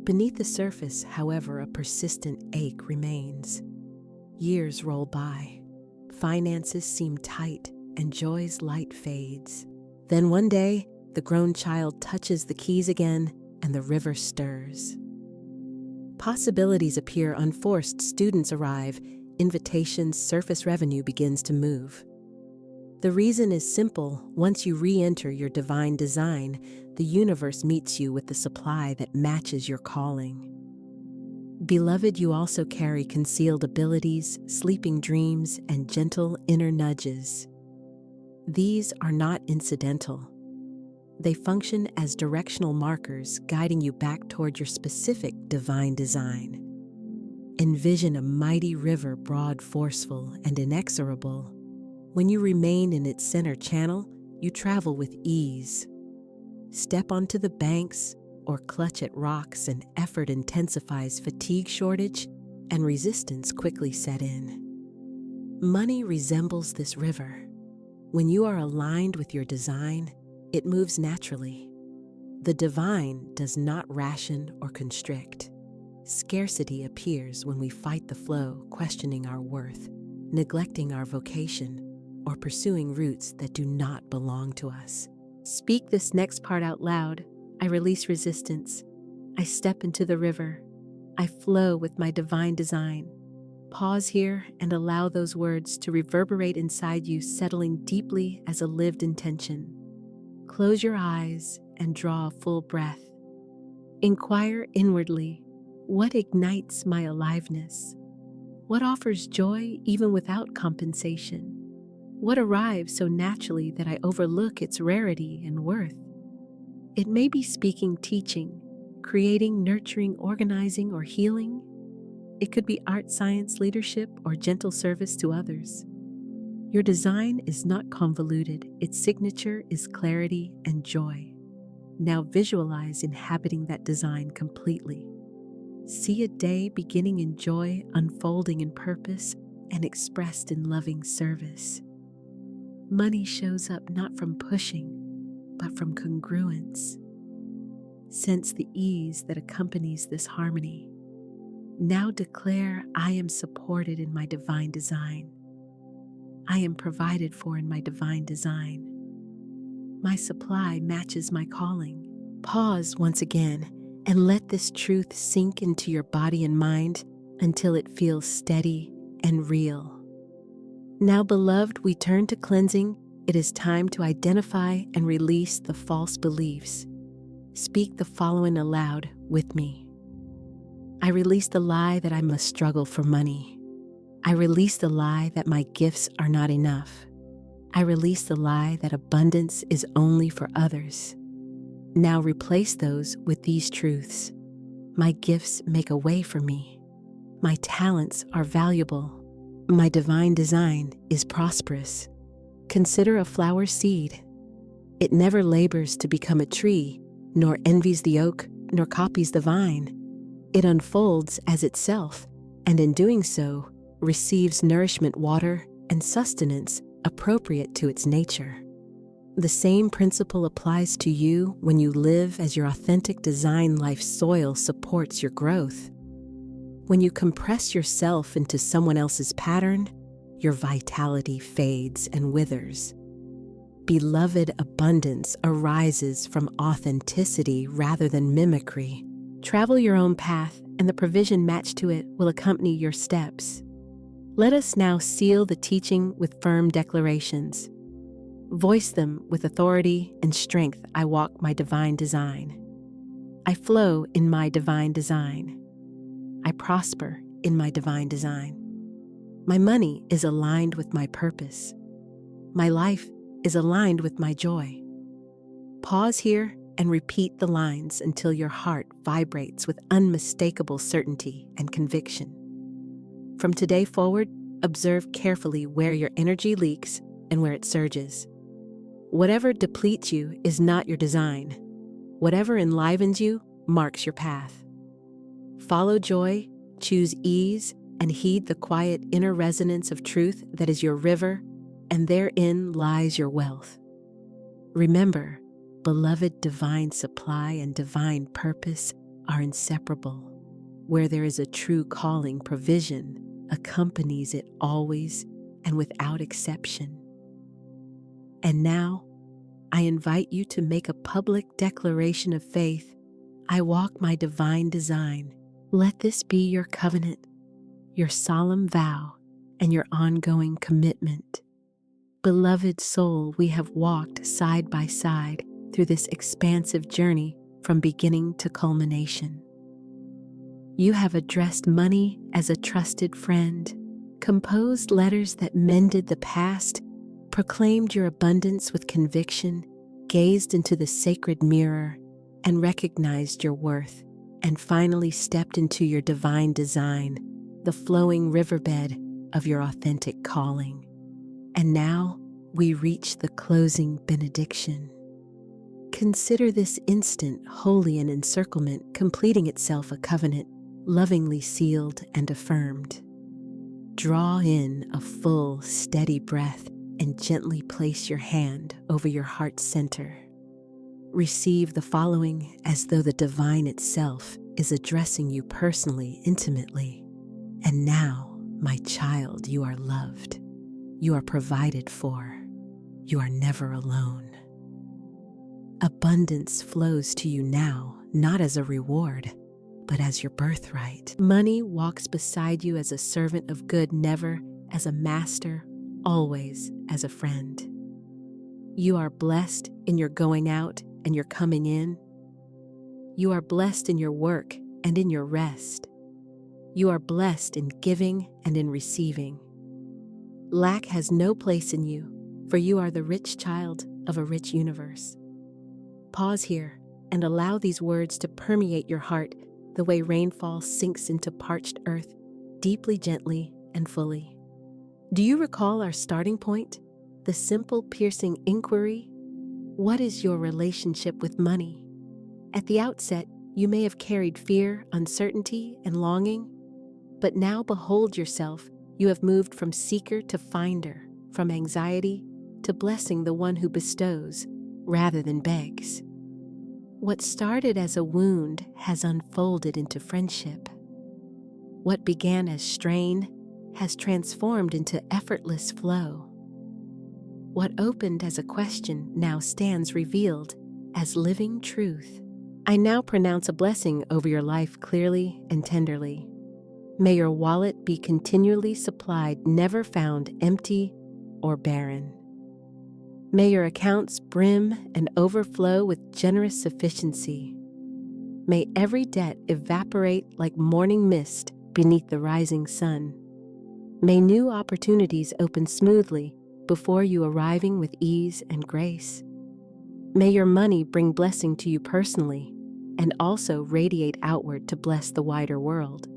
Beneath the surface, however, a persistent ache remains. Years roll by. Finances seem tight, and joy's light fades. Then one day, the grown child touches the keys again, and the river stirs. Possibilities appear unforced, students arrive, invitations, surface revenue begins to move. The reason is simple. Once you re-enter your divine design, the universe meets you with the supply that matches your calling. Beloved, you also carry concealed abilities, sleeping dreams, and gentle inner nudges. These are not incidental. They function as directional markers guiding you back toward your specific divine design. Envision a mighty river, broad, forceful, and inexorable. When you remain in its center channel, you travel with ease. Step onto the banks or clutch at rocks, and effort intensifies, fatigue shortage, and resistance quickly set in. Money resembles this river. When you are aligned with your design, it moves naturally. The divine does not ration or constrict. Scarcity appears when we fight the flow, questioning our worth, neglecting our vocation, or pursuing routes that do not belong to us. Speak this next part out loud. I release resistance. I step into the river. I flow with my divine design. Pause here and allow those words to reverberate inside you, settling deeply as a lived intention. Close your eyes and draw a full breath. Inquire inwardly, what ignites my aliveness? What offers joy even without compensation? What arrives so naturally that I overlook its rarity and worth? It may be speaking, teaching, creating, nurturing, organizing, or healing. It could be art, science, leadership, or gentle service to others. Your design is not convoluted. Its signature is clarity and joy. Now visualize inhabiting that design completely. See a day beginning in joy, unfolding in purpose, and expressed in loving service. Money shows up not from pushing, but from congruence. Sense the ease that accompanies this harmony. Now declare, I am supported in my divine design. I am provided for in my divine design. My supply matches my calling. Pause once again and let this truth sink into your body and mind until it feels steady and real. Now, beloved, we turn to cleansing. It is time to identify and release the false beliefs. Speak the following aloud with me. I release the lie that I must struggle for money. I release the lie that my gifts are not enough. I release the lie that abundance is only for others. Now replace those with these truths. My gifts make a way for me. My talents are valuable. My divine design is prosperous. Consider a flower seed. It never labors to become a tree, nor envies the oak, nor copies the vine. It unfolds as itself, and in doing so, receives nourishment, water, and sustenance appropriate to its nature. The same principle applies to you when you live as your authentic design. Life soil supports your growth. When you compress yourself into someone else's pattern, your vitality fades and withers. Beloved, abundance arises from authenticity rather than mimicry. Travel your own path, and the provision matched to it will accompany your steps. Let us now seal the teaching with firm declarations. Voice them with authority and strength. I walk my divine design. I flow in my divine design. I prosper in my divine design. My money is aligned with my purpose. My life is aligned with my joy. Pause here and repeat the lines until your heart vibrates with unmistakable certainty and conviction. From today forward, observe carefully where your energy leaks and where it surges. Whatever depletes you is not your design. Whatever enlivens you marks your path. Follow joy, choose ease, and heed the quiet inner resonance of truth that is your river, and therein lies your wealth. Remember, beloved, divine supply and divine purpose are inseparable. Where there is a true calling, provision accompanies it always and without exception. And now, I invite you to make a public declaration of faith. I walk my divine design. Let this be your covenant, your solemn vow, and your ongoing commitment. Beloved soul, we have walked side by side through this expansive journey from beginning to culmination. You have addressed money as a trusted friend, composed letters that mended the past, proclaimed your abundance with conviction, gazed into the sacred mirror, and recognized your worth, and finally stepped into your divine design, the flowing riverbed of your authentic calling. And now we reach the closing benediction. Consider this instant holy an encirclement, completing itself a covenant, lovingly sealed and affirmed. Draw in a full, steady breath and gently place your hand over your heart's center. Receive the following as though the divine itself is addressing you personally, intimately. And now, my child, you are loved. You are provided for. You are never alone. Abundance flows to you now, not as a reward, but as your birthright. Money walks beside you as a servant of good, never as a master, always as a friend. You are blessed in your going out and your coming in. You are blessed in your work and in your rest. You are blessed in giving and in receiving. Lack has no place in you, for you are the rich child of a rich universe. Pause here and allow these words to permeate your heart the way rainfall sinks into parched earth, deeply, gently, and fully. Do you recall our starting point? The simple, piercing inquiry? What is your relationship with money? At the outset, you may have carried fear, uncertainty, and longing, but now behold yourself. You have moved from seeker to finder, from anxiety to blessing the one who bestows rather than begs. What started as a wound has unfolded into friendship. What began as strain has transformed into effortless flow. What opened as a question now stands revealed as living truth. I now pronounce a blessing over your life clearly and tenderly. May your wallet be continually supplied, never found empty or barren. May your accounts brim and overflow with generous sufficiency. May every debt evaporate like morning mist beneath the rising sun. May new opportunities open smoothly before you, arriving with ease and grace. May your money bring blessing to you personally and also radiate outward to bless the wider world.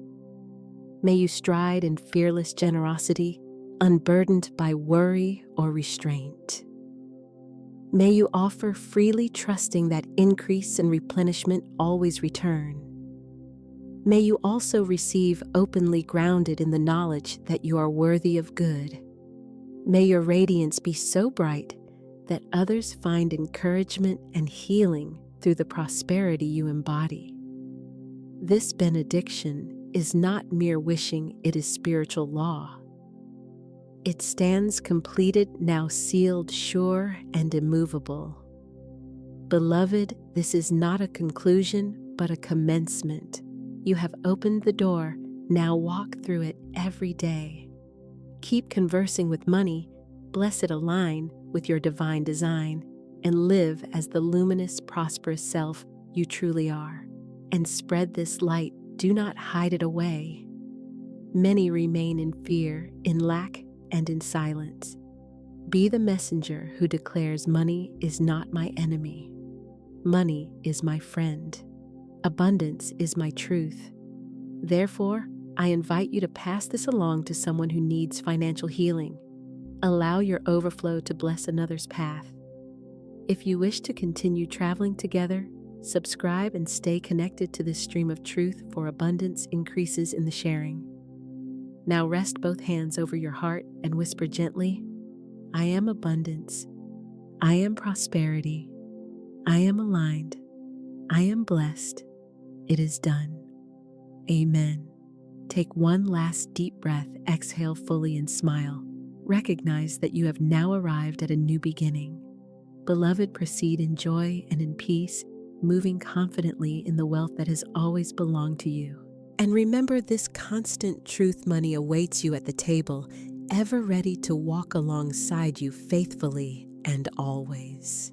May you stride in fearless generosity, unburdened by worry or restraint. May you offer freely, trusting that increase and replenishment always return. May you also receive openly, grounded in the knowledge that you are worthy of good. May your radiance be so bright that others find encouragement and healing through the prosperity you embody. This benediction is not mere wishing, it is spiritual law. It stands completed, now sealed, sure, and immovable. Beloved, this is not a conclusion, but a commencement. You have opened the door, now walk through it every day. Keep conversing with money, bless it align with your divine design, and live as the luminous, prosperous self you truly are. And spread this light, do not hide it away. Many remain in fear, in lack, and in silence. Be the messenger who declares money is not my enemy. Money is my friend. Abundance is my truth. Therefore, I invite you to pass this along to someone who needs financial healing. Allow your overflow to bless another's path. If you wish to continue traveling together, subscribe and stay connected to this stream of truth, for abundance increases in the sharing. Now rest both hands over your heart and whisper gently, I am abundance. I am prosperity. I am aligned. I am blessed. It is done. Amen. Take one last deep breath, exhale fully and smile. Recognize that you have now arrived at a new beginning. Beloved, proceed in joy and in peace, moving confidently in the wealth that has always belonged to you. And remember, this constant truth money awaits you at the table, ever ready to walk alongside you faithfully and always.